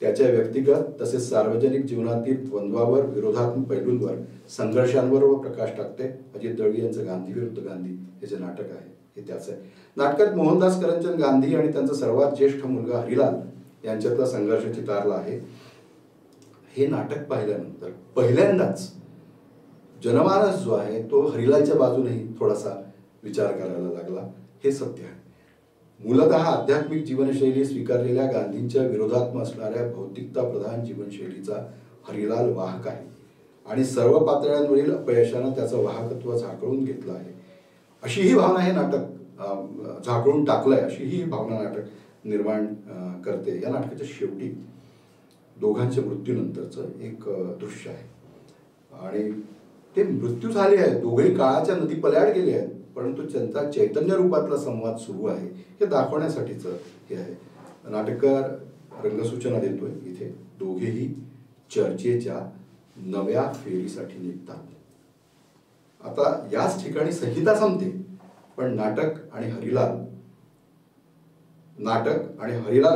त्याच्या व्यक्तिगत तसेच सार्वजनिक जीवनातील द्वंद्वावर, विरोधात्मक पैलूंवर, संघर्षांवर व प्रकाश टाकते. अजित दळवी यांचं गांधी विरुद्ध गांधी हे जे नाटक आहे हे त्याचं आहे. नाटकात मोहनदास करमचंद गांधी आणि त्यांचा सर्वात ज्येष्ठ मुलगा हरिलाल यांच्यातला संघर्ष चितारला आहे. हे नाटक पाहिल्यानंतर पहिल्यांदाच जनमानस जो आहे तो हरिलालच्या बाजूनेही थोडासा विचार करायला लागला, हे सत्य आहे. मूलतः आध्यात्मिक जीवनशैली स्वीकारलेल्या गांधींच्या विरोधात्म असणाऱ्या भौतिकता प्रधान जीवनशैलीचा हरिलाल वाहक आहे आणि सर्व पातळ्यांवरील अपयशानं त्याचं वाहकत्व झाकळून घेतलं आहे. अशी ही भावना हे नाटक झाकळून टाकलंय, अशी ही भावना नाटक निर्माण करते. या नाटकाच्या शेवटी दोघांच्या मृत्यूनंतरचं एक दृश्य आहे आणि ते मृत्यू झाले आहेत, दोघेही काळाच्या नदी पल्याड गेले आहेत, परंतु त्यांचा चैतन्य रूपातला संवाद सुरू आहे हे दाखवण्यासाठीचं हे आहे. नाटककार रंगसूचना देतोय इथे, दोघेही चर्चेच्या नव्या फेरीसाठी निघतात. आता याच ठिकाणी संहिता संपते, पण नाटक आणि हरिलाल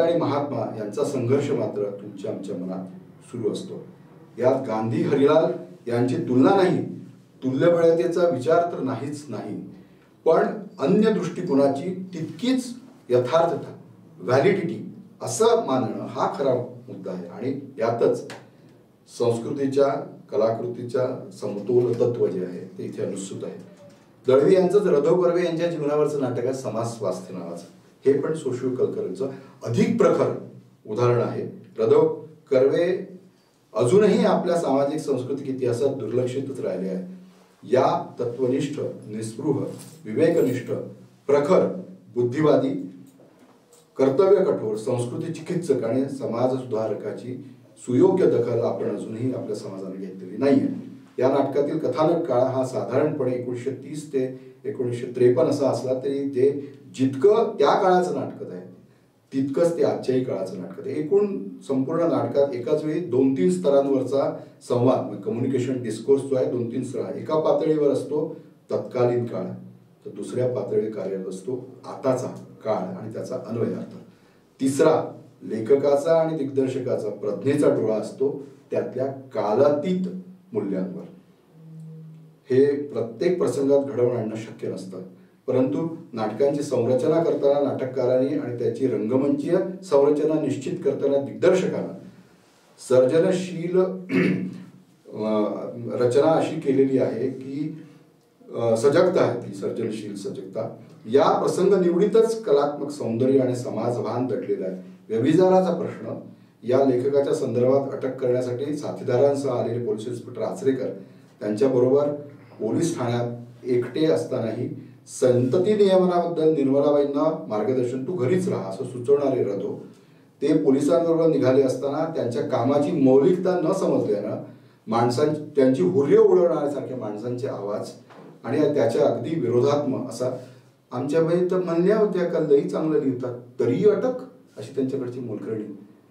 आणि महात्मा यांचा संघर्ष मात्र तुमच्या आमच्या मनात सुरू असतो. यात गांधी हरिलाल यांची तुलना नाही, तुल्यबळतेचा विचार तर नाहीच नाही, पण अन्य दृष्टिकोनाची तितकीच यथार्थता, व्हॅलिडिटी असं मानणं हा खरा मुद्दा आहे. आणि यातच संस्कृतीच्या कलाकृतीच्या समतोल तत्व जे आहे ते इथे अनुसूत आहे. दळवी यांचंच रधो कर्वे यांच्या जीवनावरचं नाटक आहे समाज स्वास्थ्य नावाचं. हे पण सोशिओ कल्चरचं अधिक प्रखर उदाहरण आहे. रधो कर्वे अजूनही आपल्या सामाजिक सांस्कृतिक इतिहासात दुर्लक्षितच राहिले आहे. या तत्वनिष्ठ, निस्पृह, विवेकनिष्ठ, प्रखर, बुद्धिवादी, कर्तव्य कठोर, संस्कृती चिकित्सक आणि समाज सुधारकाची सुयोग्य दखल आपण अजूनही आपल्या समाजाने घेतलेली नाहीये. या नाटकातील कथानक काळ हा साधारणपणे 1930 ते 1953 असा असला तरी ते जितकं त्या काळाचं नाटक आहे तितकंच ते आजच्याही काळाचं नाटक आहे. एकूण संपूर्ण नाटकात एकाच वेळी 2-3 स्तरांवरचा संवाद, कम्युनिकेशन डिस्कोर्स जो आहे 2-3 स्तरा, एका पातळीवर असतो तत्कालीन काळ, तर दुसऱ्या पातळीवर कार्यरत असतो आताचा काळ आणि त्याचा अन्वयार्थ. तिसरा लेखकाचा आणि दिग्दर्शकाचा प्रज्ञेचा डोळा असतो त्यातल्या कालातीत मूल्यांवर. हे प्रत्येक प्रसंगात घडवून आणणं शक्य नसतं, परंतु नाटकांची संरचना करताना नाटककारांनी आणि त्याची रंगमंचीय संरचना निश्चित करताना दिग्दर्शकांना सर्जनशील रचना अशी केलेली आहे की सजगता आहे ती सर्जनशील सजगता. या प्रसंग निवडीतच कलात्मक सौंदर्य आणि समाजभान दडलेला आहे. व्यभिचाराचा प्रश्न या लेखकाच्या संदर्भात अटक करण्यासाठी साथीदारांसह आलेले पोलीस इन्स्पेक्टर आचरेकर त्यांच्याबरोबर पोलीस ठाण्यात एकटे असतानाही संतती नियमनाबद्दल निर्मलाबाईंना मार्गदर्शन, तू घरीच राहा असं सुचवणारे रधो, ते पोलिसांबरोबर निघाले असताना त्यांच्या कामाची मौलिकता न समजल्यानं त्यांची हुर्य उडवण्यासारख्या माणसांचे आवाज आणि त्याच्या अगदी विरोधात्मक असा आमच्यामध्ये तर म्हणल्या होत्या का लई चांगलं लिहितात तरी अटक, अशी त्यांच्याकडची मोलकरणी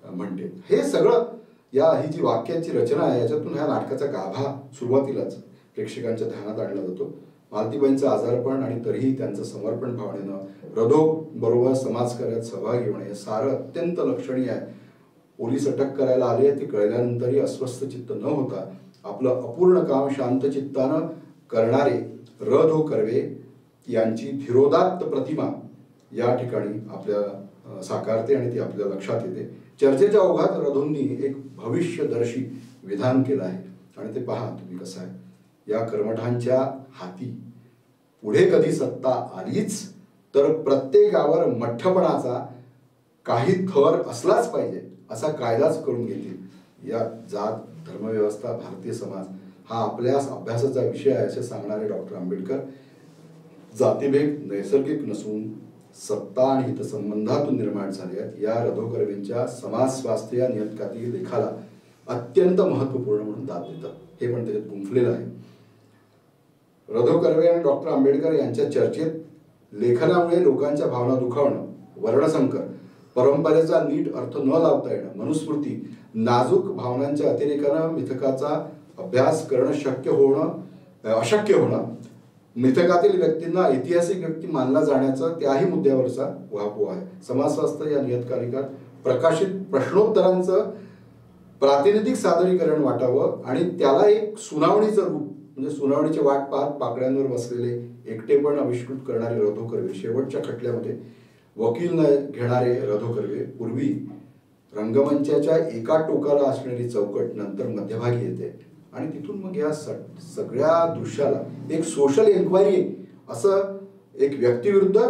म्हणते. हे सगळं ही जी वाक्याची रचना आहे याच्यातून ह्या नाटकाचा गाभा सुरुवातीलाच प्रेक्षकांच्या ध्यानात आणला जातो. मालतीबाईंचं आजारपण आणि तरीही त्यांचं समर्पण भावनेनं रधो बरोबर समाजकार्यात सहभागी होणे हे सारं अत्यंत लक्षणीय आहे. पोलीस अटक करायला आले ते कळल्यानंतरही अस्वस्थ चित्त न होता आपलं अपूर्ण काम शांत चित्तानं करणारे रधो कर्वे यांची धीरोदात्त प्रतिमा या ठिकाणी आपल्या साकारते आणि ती आपल्या लक्षात येते. चर्चेच्या ओघात रधोंनी एक भविष्यदर्शी विधान केलं आहे आणि ते पहा तुम्ही कसं आहे. या कर्मठांच्या हाती पुढे कधी सत्ता आलीच तर प्रत्येकावर मठ्ठपणाचा काही थर असलाच पाहिजे असा कायदाच करून घेतील. या जात धर्मव्यवस्था भारतीय समाज हा आपल्या अभ्यासाचा विषय आहे असे सांगणारे डॉक्टर आंबेडकर जातीभेद नैसर्गिक नसून सत्ता आणि हितसंबंधातून निर्माण झाले आहेत. या रधो कर्वेंच्या समाज स्वास्थ्य या नियतकातील लेखाला अत्यंत महत्वपूर्ण म्हणून दाद देतात. हे पण त्याच्यात गुंफलेलं आहे. रधो कर्वे आणि डॉक्टर आंबेडकर यांच्या चर्चेत लेखनामुळे लोकांच्या भावना दुखावणं, वर्णसंकर, परंपरेचा नीट अर्थ न लावता येणं, मनुस्मृती, नाजूक भावनांच्या अतिरेकानं मिथकाचा अभ्यास करणं अशक्य होणं, मिथकातील व्यक्तींना ऐतिहासिक व्यक्ती मानला जाण्याचा त्याही मुद्द्यावरचा उहापोह आहे. समाजशास्त्र या नियतकालिकात प्रकाशित प्रश्नोत्तरांचं प्रातिनिधिक सादरीकरण वाटावं आणि त्याला एक सुनावणीचं रूप म्हणजे सुनावणीची वाट पाहत पाकड्यांवर बसलेले एकटेपण आविष्कृत करणारे रधो कर्वे, शेवटच्या खटल्यामध्ये वकील न घेणारे रधो कर्वे, पूर्वी रंगमंचाच्या एका टोकाला असणारी चौकट नंतर मध्यभागी येते आणि तिथून मग या सगळ्या दृश्याला एक सोशल एन्क्वायरी असं एक व्यक्तिविरुद्ध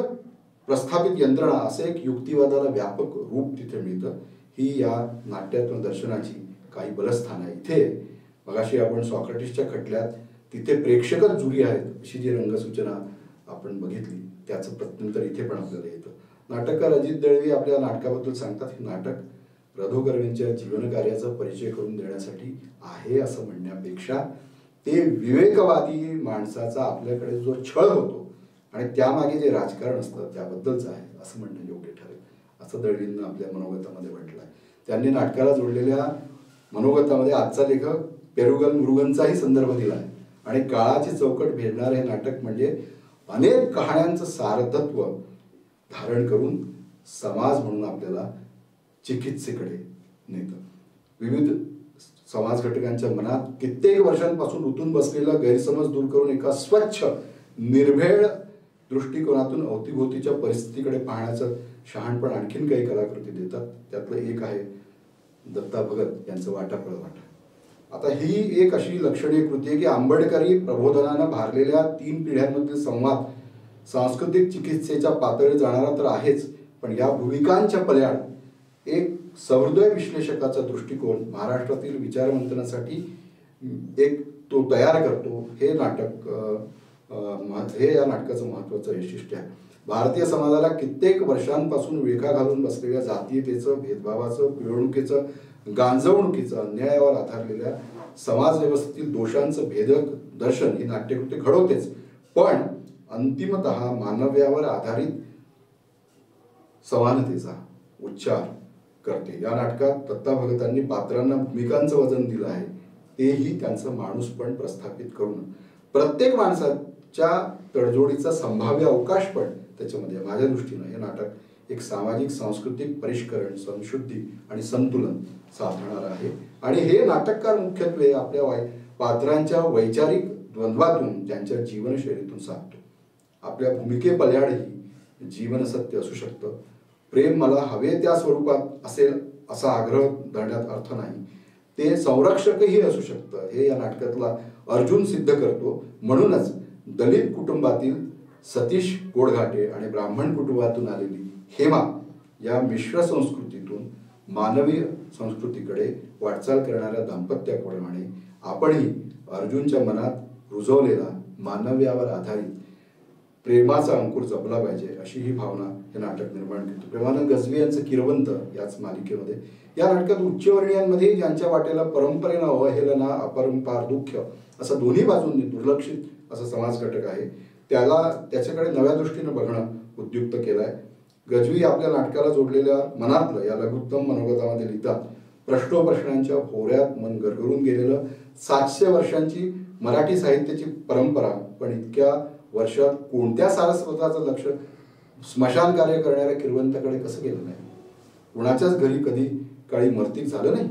प्रस्थापित यंत्रणा असे एक युक्तिवादाला व्यापक रूप तिथे मिळतं. ही या नाट्यात्मक दर्शनाची काही बलस्थान आहे. इथे मगाशी आपण सॉक्रेटिसच्या खटल्यात तिथे प्रेक्षकच जुरी आहेत अशी जी रंगसूचना आपण बघितली त्याचं प्रत्युत्तर इथे पण आपल्याला येतं. नाटककार अजित दळवी आपल्या नाटकाबद्दल सांगतात, हे नाटक रधो कर्वेंच्या जीवनकार्याचा परिचय करून देण्यासाठी आहे असं म्हणण्यापेक्षा ते विवेकवादी माणसाचा आपल्याकडे जो छळ होतो आणि त्यामागे जे राजकारण असतं त्याबद्दलच आहे असं म्हणणं योग्य ठरेल, असं दळवींना आपल्या मनोगतामध्ये म्हटलं आहे. त्यांनी नाटकाला जोडलेल्या मनोगतामध्ये आजचा लेखक पेरुगल मुरुगनचाही संदर्भ दिला आहे आणि काळाची चौकट भेदणारे हे नाटक म्हणजे अनेक कहाण्यांचं सारथत्व धारण करून समाज म्हणून आपल्याला चिकित्सेकडे नेतं. विविध समाज घटकांच्या मनात कित्येक वर्षांपासून रुतून बसलेला गैरसमज दूर करून एका स्वच्छ निर्भेळ दृष्टिकोनातून अवतीभोवतीच्या परिस्थितीकडे पाहण्याचं शहाणपण आणखीन काही कलाकृती देतात. त्यातलं एक आहे दत्ता भगत यांचं वाटा पळवाटा. आता ही एक अशी लक्षणीय कृती आहे की आंबेडकरी प्रबोधनानं भारलेल्या 3 पिढ्यांमधील संवाद सांस्कृतिक चिकित्सेच्या पातळीवर जाणारा तर आहेच, पण या भूमिकांच्या पल्याड एक सहृदय विश्लेषकाचा दृष्टिकोन महाराष्ट्रातील विचारमंथनासाठी एक तो तयार करतो. हे नाटक हे या नाटकाचं महत्त्वाचं वैशिष्ट्य आहे. भारतीय समाजाला कित्येक वर्षांपासून विळखा घालून बसलेल्या जातीयतेचं, भेदभावाचं, पिळवणुकीचं, गांजवणुकीचं, अन्यायावर आधारलेल्या समाज व्यवस्थेतील दोषांचं भेदक दर्शन ही नाट्यकृती घडवतेच, पण अंतिमतः मानव्यावर आधारित समानतेचा उच्चार करते. या नाटकात दत्ता भगतांनी पात्रांना भूमिकांचं वजन दिलं आहे, तेही त्यांचं माणूसपण प्रस्थापित करून प्रत्येक माणसाच्या तडजोडीचा संभाव्य अवकाश पण त्याच्यामध्ये. माझ्या दृष्टीनं हे नाटक एक सामाजिक सांस्कृतिक परिष्करण, संशुद्धी आणि संतुलन साधणार आहे. आणि हे नाटककार मुख्यत्वे आपल्या पात्रांच्या वैचारिक द्वंद्वातून, त्यांच्या जीवनशैलीतून साधतो. आपल्या भूमिकेपल्याडही जीवनसत्य असू शकतं. प्रेम मला हवे त्या स्वरूपात असेल असा आग्रह धरण्यात अर्थ नाही. ते संरक्षकही असू शकतं, हे या नाटकातला अर्जुन सिद्ध करतो. म्हणूनच दलित कुटुंबातील सतीश गोडघाटे आणि ब्राह्मण कुटुंबातून आलेली हेमा या मिश्र संस्कृतीतून मानवीय संस्कृतीकडे वाटचाल करणाऱ्या दाम्पत्याप्रमाणे आपणही अर्जुनच्या मनात रुजवलेला मानव्यावर आधारित प्रेमाचा अंकुर जपला पाहिजे, अशी ही भावना हे नाटक निर्माण करतो. प्रेमानंद गजवी यांचं किरवंत याच मालिकेमध्ये. या नाटकात उच्चवर्णीयांमध्ये ज्यांच्या वाटेला परंपरेनं अवहेलना, अपरंपार दुःख असं दोन्ही बाजूंनी दुर्लक्षित असा समाज घटक आहे, त्याच्याकडे नव्या दृष्टीनं बघणं उद्युक्त केलंय. गजवी आपल्या नाटकाला जोडलेल्या मनातलं या लघुत्तम मनोगतामध्ये लिहितात, प्रश्नोप्रश्नांच्या भोवऱ्यात मन गरगरून गेलेलं 700 वर्षांची मराठी साहित्याची परंपरा, पण इतक्या वर्षात कोणत्या सारस्वताचं लक्ष स्मशान कार्य करणाऱ्या किरवंताकडे कसं गेलं नाही? कुणाच्याच घरी कधी काळी मर्तीक झालं नाही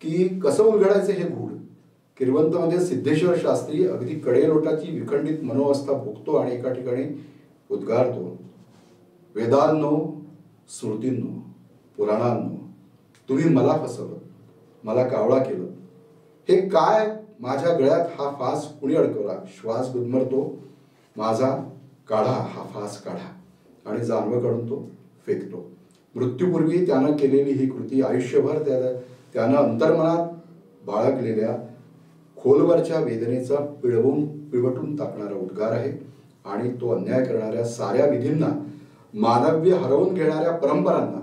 की कसं उलगडायचं हे गूढ? किरवंतमध्ये सिद्धेश्वर शास्त्री अगदी कडेलोटाची विखंडित मनोवस्था भोगतो आणि एका ठिकाणी उद्गारतो, वेदांनो, स्मृतींनो, पुराणांनो, तुम्ही मला फसवलं, मला कावळा केलं. हे काय? माझ्या गळ्यात हा फास कुणी अडकवला? श्वास गुदमरतो माझा, काढा हा फास काढा, आणि जानवं काढून तो फेकतो. मृत्यूपूर्वी त्यानं केलेली ही कृती आयुष्यभर त्यानं अंतर्मनात बाळगलेल्या खोलवरच्या वेदनेचा पिळवटून टाकणारा उद्गार आहे. आणि तो अन्याय करणाऱ्या साऱ्या विधींना, मानव्य हरवून घेणाऱ्या परंपरांना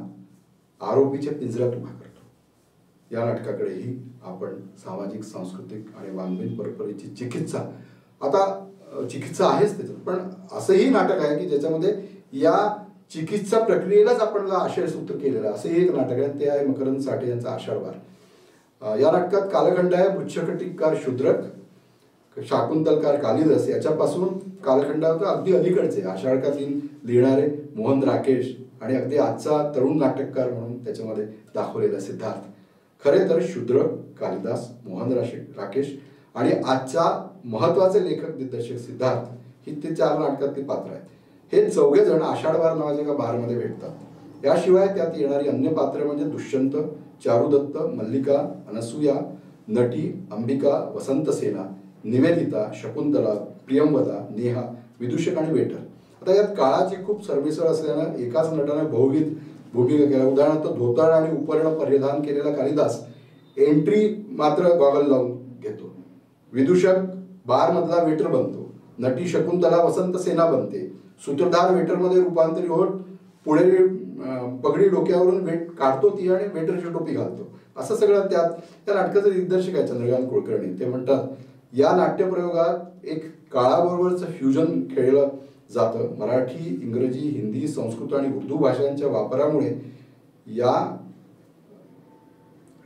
आरोपीच्या पिंजऱ्यात उभा करतो. या नाटकाकडेही आपण सामाजिक, सांस्कृतिक आणि वाङ्मयीन परंपरेची चिकित्सा, आता चिकित्सा आहेच त्याच्यात, पण असंही नाटक आहे की ज्याच्यामध्ये या चिकित्सा प्रक्रियेलाच आपण आशयसूत्र केलेलं असं एक नाटक आहे. ते आहे मकरंद साठे यांचा आषाढवार. या नाटकात कालखंड आहे मृच्छकटिकार शूद्रक, शाकुंतलकार कालिदास याच्यापासून कालखंडात अगदी अलीकडचे आषाढकातील लिहिणारे मोहन राकेश आणि अगदी आजचा तरुण नाटककार म्हणून त्याच्यामध्ये दाखवलेला सिद्धार्थ. खरे तर शूद्रक, कालिदास, मोहन राकेश आणि आजचा महत्वाचे लेखक दिग्दर्शक सिद्धार्थ ही ते 4 नाटकातली पात्र आहेत. हे 4 जण आषाढवार नावाच्या एका बारमध्ये भेटतात. याशिवाय त्यात येणारी अन्य पात्र म्हणजे दुष्यंत, चारुदत्त, मल्लिका, अनसूया, नटी, अंबिका, वसंतसेना, निवेदिता, शकुंतला, प्रियंवदा, नेहा, विदूषक आणि वेटर आता यात काळाची खूप सरमिसळ असल्यानं एकाच नटाने बहुविध भूमिका केल्या. उदाहरणार्थ धोतर आणि उपर्ण परिधान केलेला कालिदास एंट्री मात्र गॉगल लावून घेतो. विदूषक बार मधला वेटर बनतो. नटी शकुंतला वसंत सेना बनते. सूत्रधार वेटरमध्ये रूपांतरित होत पुढे पगडी डोक्यावरून काढतो ती आणि वेटरची टोपी घालतो. असं सगळं त्या नाटकाचे दिग्दर्शक आहे चंद्रकांत कुलकर्णी. ते म्हणतात या नाट्यप्रयोगात एक काळाबरोबरचं फ्युजन खेळलं जातं. मराठी, इंग्रजी, हिंदी, संस्कृत आणि उर्दू भाषांच्या वापरामुळे या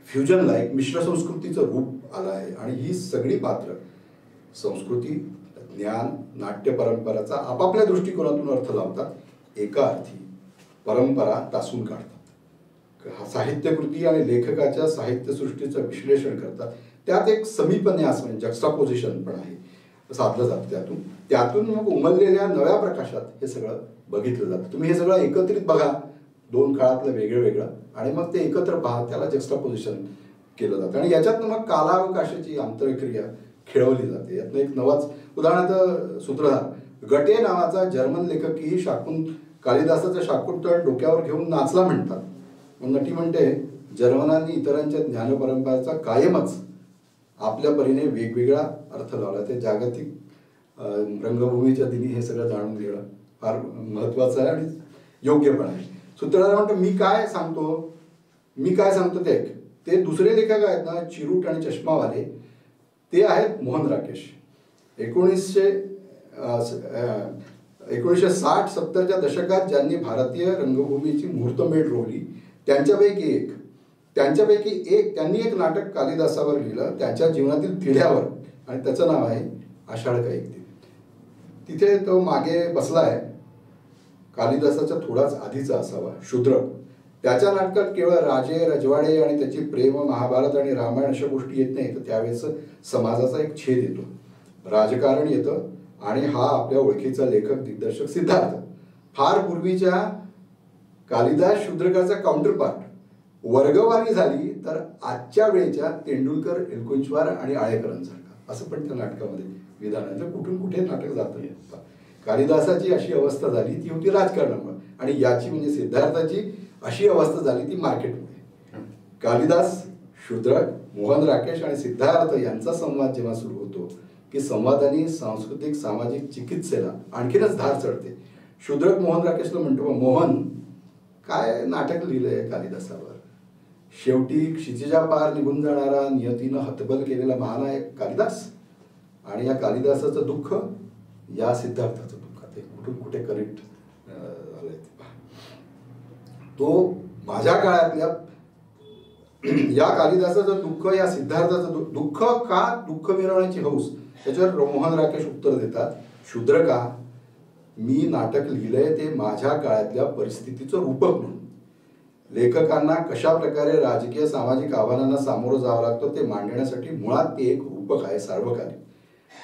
फ्युजनला एक मिश्र संस्कृतीचं रूप आलं आहे आणि ही सगळी पात्र संस्कृती, ज्ञान, नाट्य परंपराचा आपापल्या दृष्टिकोनातून अर्थ लावतात. एका अर्थी परंपरा तासून काढतात. साहित्यकृती आणि लेखकाच्या साहित्यसृष्टीचं विश्लेषण करतात. त्यात एक समीपन्यास म्हणजे जक्स्टापोजिशन पण आहे साधलं जातं. त्यातून मग उमललेल्या नव्या प्रकाशात हे सगळं बघितलं जातं. तुम्ही हे सगळं एकत्रित बघा, दोन काळातलं वेगळं वेगळं, आणि मग ते एकत्र पहा, त्याला जक्स्टापोजिशन केलं जातं. आणि याच्यातनं मग कालावकाशाची आंतरक्रिया खेळवली जाते. यातनं एक नवाच उदाहरणार्थ सूत्रधार गटे नावाचा जर्मन लेखकही कालिदासाचं शाकुंतल डोक्यावर घेऊन नाचला म्हणतात. मग नटी म्हणते जर्मनांनी इतरांच्या ज्ञानपरंपराचा कायमच आपल्या परीने वेगवेगळा अर्थ लावला. ते जागतिक रंगभूमीच्या दिनी हे सगळं जाणून घेणं फार महत्वाचं आहे आणि योग्य पण आहे. सूत्रधार म्हणतो मी काय सांगतो ते दुसरे लेखक आहेत ना, चिरूट आणि चष्मावाले, ते आहेत मोहन राकेश. 1960-70च्या दशकात ज्यांनी भारतीय रंगभूमीची मुहूर्तमेढ रोवली त्यांच्यापैकी एक त्यांनी एक नाटक कालिदासावर लिहिलं, त्याच्या जीवनातील तिढ्यावर, आणि त्याचं नाव आहे आषाढ का एक दिन. तिथे तो मागे बसलाय, कालिदासाच्या थोडाच आधीचा असावा, शूद्रक. त्याच्या नाटकात केवळ राजे रजवाडे आणि त्याची प्रेम, महाभारत आणि रामायण अशा गोष्टी येत नाही, तर त्यावेळेस समाजाचा एक छेद येतो, राजकारण येतं. आणि हा आपल्या ओळखीचा लेखक दिग्दर्शक सिद्धार्थ फार पूर्वीच्या कालिदास शूद्रकाचा काउंटरपार्ट. वर्गवारी झाली तर आजच्या वेळेच्या तेंडुलकर, एलकुंचवार आणि आळेकरांसारखा असं पण त्या नाटकामध्ये विधान आहे. कुठून कुठे नाटक जातं. कालिदासाची अशी अवस्था झाली ती होती राजकारणामुळे, आणि याची म्हणजे सिद्धार्थाची अशी अवस्था झाली ती मार्केटमुळे. कालिदास, शूद्रक, मोहन राकेश आणि सिद्धार्थ यांचा संवाद जेव्हा सुरू होतो की संवादाने सांस्कृतिक सामाजिक चिकित्सेला आणखीनच धार चढते. शूद्रक मोहन राकेशला म्हणतो मोहन काय नाटक लिहिलंय कालिदासावर. शेवटी क्षितिजा पार निघून जाणारा, नियतीनं हतबल केलेला महानायक कालिदास, आणि या कालिदासाचं दुःख या सिद्धार्थाचं दुःख, ते कुठून कुठे कनेक्ट झालंय. तो माझ्या काळातल्या या कालिदासाचं दुःख, या सिद्धार्थाचं दुःख, का दुःख मिरवण्याची हौस, त्याच्यावर मोहन राकेश उत्तर देतात, शूद्रका मी नाटक लिहिलंय ते माझ्या काळातल्या परिस्थितीचं रूपक म्हणून. लेखकांना कशा प्रकारे राजकीय सामाजिक आव्हानांना सामोरं जावं लागतं ते मांडण्यासाठी मुळात ते एक रूपक आहे, सार्वकालिक.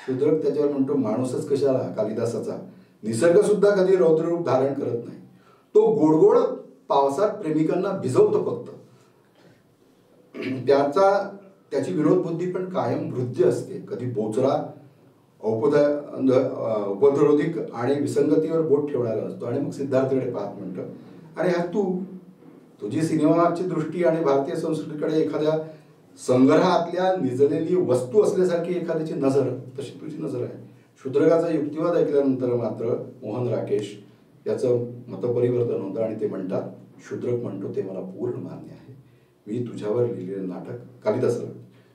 शूद्रक त्याच्यावर म्हणतो माणूसच कशाला, कालिदासाचा निसर्ग सुद्धा कधी रौद्ररूप धारण करत नाही. तो गोडगोड पावसात प्रेमिकांना भिजवतो फक्त. त्याची विरोध बुद्धी पण कायम वृद्ध असते. कधी बोचरा, उपद्रवधिक आणि विसंगतीवर बोट ठेवणारा असतो. आणि मग सिद्धार्थकडे पाहत म्हणतं, आणि हा तुझी सिनेमाची दृष्टी आणि भारतीय संस्कृतीकडे एखाद्या संग्रहातल्या निजलेली वस्तू असल्यासारखी एखाद्याची नजर, तशी तुझी नजर आहे. शूद्रकाचा युक्तिवाद ऐकल्यानंतर मात्र मोहन राकेश याचं मतपरिवर्तन होतं आणि ते म्हणतात, शूद्रक म्हणतो ते मला पूर्ण मान्य आहे. मी तुझ्यावर लिहिलेलं नाटक, कालिदासाला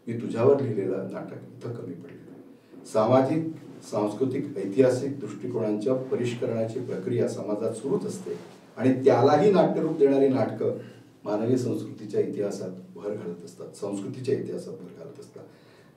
मी तुझ्यावर लिहिलेलं नाटक इथं कमी पडलेलं. सामाजिक, सांस्कृतिक, ऐतिहासिक दृष्टिकोनांच्या परिष्करणाची प्रक्रिया समाजात सुरूच असते आणि त्यालाही नाट्यरूप देणारी नाटकं मानवी संस्कृतीच्या इतिहासात भर घालत असतात, संस्कृतीच्या इतिहासात भर घालत असतात.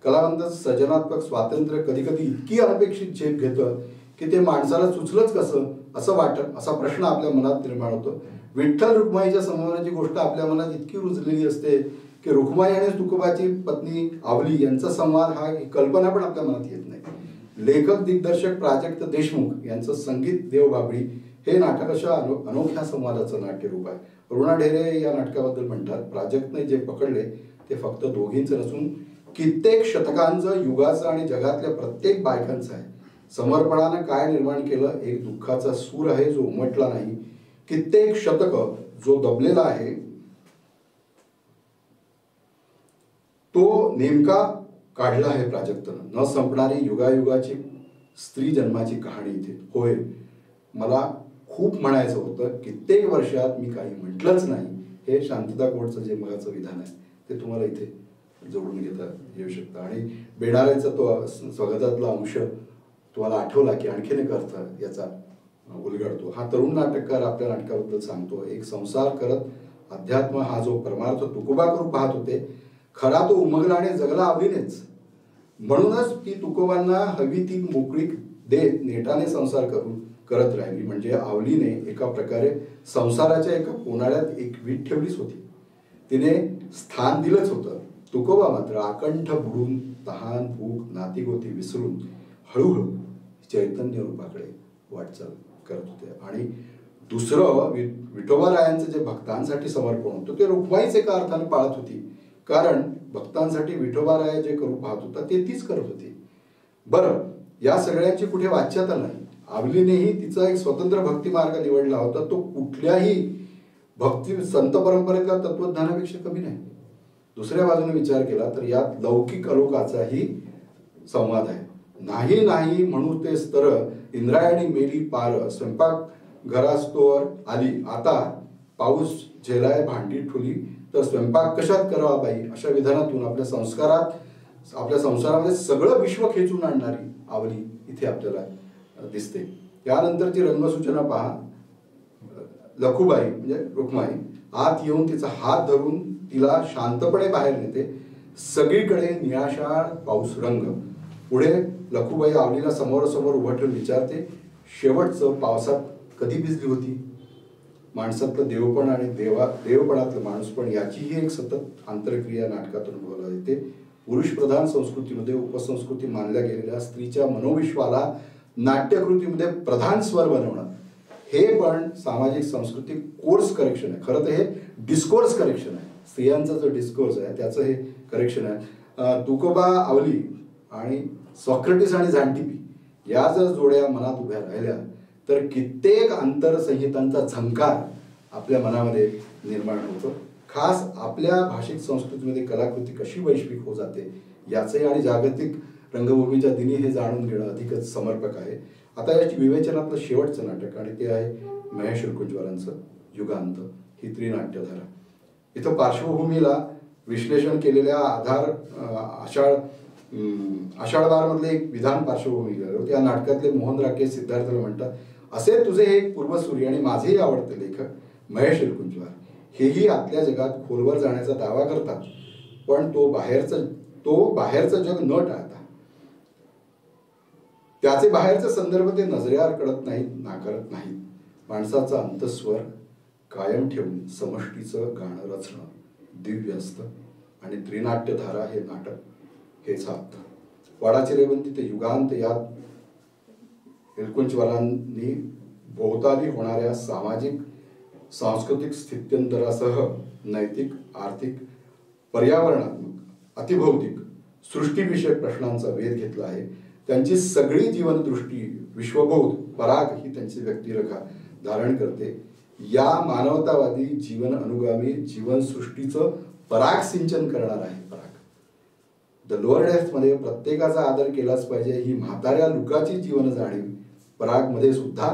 कलावंत सृजनात्मक स्वातंत्र्य कधी कधी इतकी अनपेक्षित झेप घेतं की ते माणसाला सुचलंच कसं असं वाटत, असा प्रश्न आपल्या मनात निर्माण होतो. विठ्ठल रुक्माईच्या संवादाची गोष्ट आपल्या मनात इतकी रुजलेली असते की रुक्माई आणि तुकोबाची पत्नी आवली यांचा संवाद हा कल्पना पण आपल्या मनात येत नाही. लेखक दिग्दर्शक प्राजक्त देशमुख यांचं संगीत देवबाभळी हे नाटक अशा अनोख्या संवादाचं नाट्यरूप आहे. रुणा ढेरे या नाटकाबद्दल म्हणतात, प्राजक्तने जे पकडले ते फक्त दोघींचं नसून कित्येक शतकांचं, युगाचं आणि जगातल्या प्रत्येक बायकांचं आहे. समर्पणानं काय निर्माण केलं? एक दुःखाचा सूर आहे जो उमटला नाही, कित्येक शतक जो दबलेला आहे, तो नेमका काढला आहे प्राजक्तनं. न संपणारी युगायुगाची स्त्री जन्माची कहाणी इथे. होय, मला खूप म्हणायचं होतं, कित्येक वर्षात मी काही म्हटलंच नाही. हे शांतता कोर्टचं जे मगाचं विधान आहे ते तुम्हाला इथे जोडून घेता येऊ शकतं. आणि बेडाऱ्याचा तो स्वगतातला अंश तुम्हाला आठवला की आणखीन एक अर्थ याचा उलगडतो. हा तरुण नाटककार आपल्या नाटकाबद्दल सांगतो, एक संसार करत अध्यात्म हा जो परमार्थ तुकोबा करू पाहत होते, खरा तो उमगला आणि जगला आवडीनेच. म्हणूनच ती तुकोबांना हवी ती मोकळीक देत नेटाने संसार करत राहिली. म्हणजे आवलीने एका प्रकारे संसाराच्या एका कोनाड्यात एक वीट ठेवलीच होती. तिने स्थान दिलंच होतं. तुकोबा मात्र आकंठ बुडून तहान भूक नातीगोती विसरून हळूहळू चैतन्य रूपाकडे वाटचाल करत होते. आणि दुसरं विठोबारायांचं जे भक्तांसाठी समर्पण होतं ते रुक्माईच एका अर्थाने पाळत होती. कारण भक्तांसाठी विठोबाराय जे करू पाहत होता ते तीच करत होती. बरं, या सगळ्यांची कुठे वाच्यता नाही. आवलीनेही तिचा एक स्वतंत्र भक्ती मार्ग निवडला होता. तो कुठल्याही भक्ती संत परंपरेतल्या तत्वज्ञानापेक्षा कमी नाही. दुसऱ्या बाजूने विचार केला तर यात लौकिक अलोकाचाही संवाद आहे. नाही नाही म्हणू ते स्तर इंद्रायणी मेली पार, स्वयंपाक घरास्तोवर आली, आता पाऊस झेलाय भांडी ठुली, तर स्वयंपाक कशात करावा बाई. अशा विधानातून आपल्या संसारामध्ये सगळं विश्व खेचून आणणारी आवली इथे आपल्याला दिसते. त्यानंतरची रंगसूचना पहा. लखुबाई म्हणजे रुक्माई आत येऊन तिचा हात धरून तिला शांतपणे बाहेर नेते. सगळीकडे निळाशार पाऊस रंग. पुढे लखुबाई आवलीला समोरासमोर उभं ठेवून विचारते, शेवटचं पावसात कधी भिजली होती. माणसातलं देवपण आणि देवपणातलं माणूसपण याचीही एक सतत आंतरक्रिया नाटकातून बोलवली येते. पुरुषप्रधान संस्कृतीमध्ये उपसंस्कृती मानल्या गेलेल्या स्त्रीच्या मनोविश्वाला नाट्यकृतीमध्ये प्रधान स्वर बनवणं हे पण सामाजिक सांस्कृतिक कोर्स करेक्शन आहे. खरं तर हे डिस्कोर्स करेक्शन आहे. स्त्रियांचा जो डिस्कोर्स आहे त्याचं हे करेक्शन आहे. तुकोबा आवली आणि सॉक्रेटिस आणि झांटिपी या जर जोड्या मनात उभ्या राहिल्या तर कित्येक आंतरसंहितांचा झंकार आपल्या मनामध्ये निर्माण होतो. खास आपल्या भाषिक संस्कृतीमध्ये कलाकृती कशी वैश्विक होत जाते याचे आणि जागतिक रंगभूमीच्या दिनी हे जाणून घेणं अधिकच समर्पक आहे. आता याची विवेचनातलं शेवटचं नाटक आणि ते आहे महेश एलकुंचवारांचं युगांत ही त्रिनाट्यधारा. इथं पार्श्वभूमीला विश्लेषण केलेल्या आषाढबारमधले एक विधान पार्श्वभूमी त्या नाटकातले मोहन राकेश सिद्धार्थला म्हणतात, असे तुझे एक पूर्वसूरी आणि माझेही आवडते लेखक महेश एलकुंचवार हेही आतल्या जगात खोलवर जाण्याचा दावा करतात, पण तो बाहेरचं जग न टाळता त्याचे बाहेरचे संदर्भ ते नजरेआड कडत नाहीत, नाकारत नाहीत. माणसाचा अंतस्वर कायम ठेवून समष्टीचं गाणं रचणं दिव्य असतं आणि त्रिनाट्यधारा हे नाटक हे साधतं. वाडाची रेवंती ते युगांत यात एलकुंचवारांनी भोवताली होणाऱ्या सामाजिक सांस्कृतिक स्थित्यंतरासह नैतिक, आर्थिक, पर्यावरणात्मक, अतिभौतिक, सृष्टीविषयक प्रश्नांचा वेध घेतला आहे. त्यांची सगळी जीवनदृष्टी, विश्वबोध, पराग ही त्यांची व्यक्तिरेखा धारण करते. या मानवतावादी जीवन अनुगामी जीवनसृष्टीचं पराग सिंचन करणार आहे. पराग द लोअर डेप्थमध्ये प्रत्येकाचा आदर केलाच पाहिजे ही म्हाताऱ्या लुकाची जीवन जाणीव परागमध्ये सुद्धा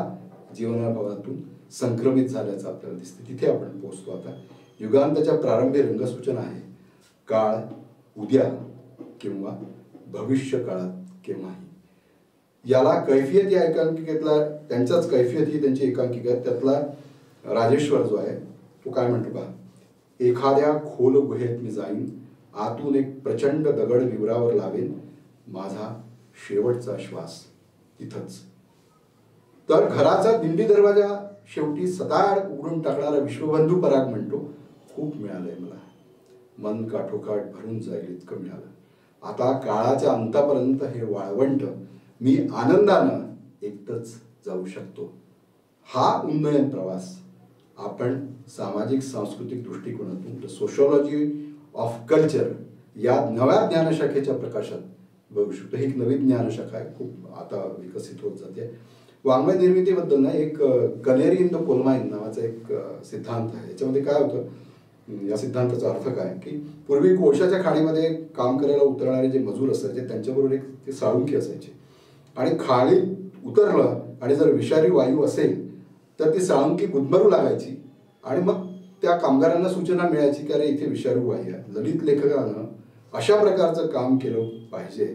जीवनाभावातून संक्रमित झाल्याचं आपल्याला दिसते. तिथे आपण पोहोचतो. आता युगांताच्या प्रारंभी रंगसूचना आहे, काळ उद्या किंवा भविष्य काळात केव्हाही. याला कैफियत या एकांकिकेतला त्यांच्याच कैफियत ही त्यांची एकांकिका आहे. त्यातला राजेश्वर जो आहे तो काय म्हणतो पहा, एखाद्या खोल गुहेत मी जाईन, आतून एक प्रचंड दगड विवरावर लावेन, माझा शेवटचा श्वास इथंच. तर घराचा दिंडी दरवाजा शेवटी सताड उघडून टाकणारा विश्वबंधू पराग म्हणतो, खूप मिळालंय मला, मन काठोकाठ भरून जाईल इतकं मिळालं. आता काळाच्या अंतापर्यंत हे वाळवंट मी आनंदानं एकटंच जाऊ शकतो. हा उन्नयन प्रवास आपण सामाजिक सांस्कृतिक दृष्टिकोनातून सोशिओलॉजी ऑफ कल्चर या नव्या ज्ञानशाखेच्या प्रकाशात बघू शकतो. ही एक नवीन ज्ञानशाखा आहे, खूप आता विकसित होत जाते. वाङ्मय निर्मितीबद्दल ना एक कनेरी इन द कोलमाइन नावाचा एक सिद्धांत आहे. याच्यामध्ये काय होतं, या सिद्धांताचा अर्थ काय की पूर्वी कोळशाच्या खाणीमध्ये काम करायला उतरणारे जे मजूर असायचे त्यांच्याबरोबर एक ते साळुंकी असायचे, आणि खाली उतरलं आणि जर विषारी वायू असेल तर ती साळुंकी गुदमरू लागायची, आणि मग त्या कामगारांना सूचना मिळायची की अरे इथे विषारू वायू आहे. ललित लेखकानं अशा प्रकारचं काम केलं पाहिजे,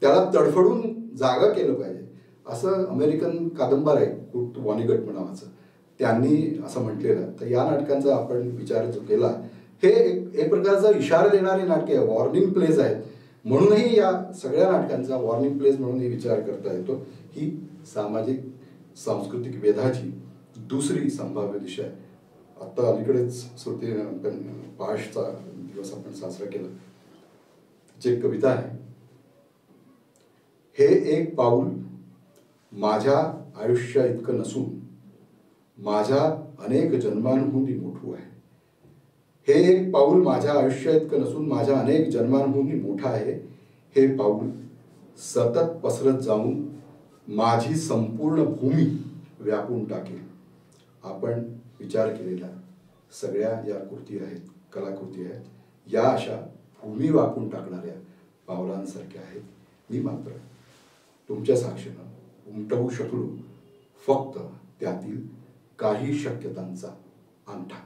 त्याला तडफडून जागा केलं पाहिजे, असं अमेरिकन कादंबरी आहे कुर्ट वॉनिगट नावाचं, त्यांनी असं म्हटलेलं. तर या नाटकांचा आपण विचार जो केला, हे एक प्रकारचा इशारा देणारी नाटके आहे, वॉर्निंग प्लेज आहेत, म्हणूनही या सगळ्या नाटकांचा वॉर्निंग प्लेज म्हणूनही विचार करता येतो. ही सामाजिक सांस्कृतिक वेधाची दुसरी संभाव्य दिशा आहे. आता अलीकडेच श्रुती पाशचा दिवस आपण साजरा केला. जी कविता आहे, हे एक पाऊल माझ्या आयुष्या इतकं नसून माझ्या अनेक जन्मांहूनही मोठं आहे. हे एक पाऊल माझ्या आयुष्या इतकं नसून माझ्या अनेक जन्मांहूनही मोठं आहे. हे पाऊल सतत पसरत जाऊन माझी संपूर्ण भूमी व्यापून टाकेल. आपण विचार केलेल्या सगळ्या या कृती आहेत, कलाकृती आहेत, या अशा भूमी व्यापून टाकणाऱ्या पावलांसारख्या आहेत. मी मात्र तुमच्या साक्षीनं उमटवू शकलो फक्त त्यातील काही शक्यतांचा अंगठा.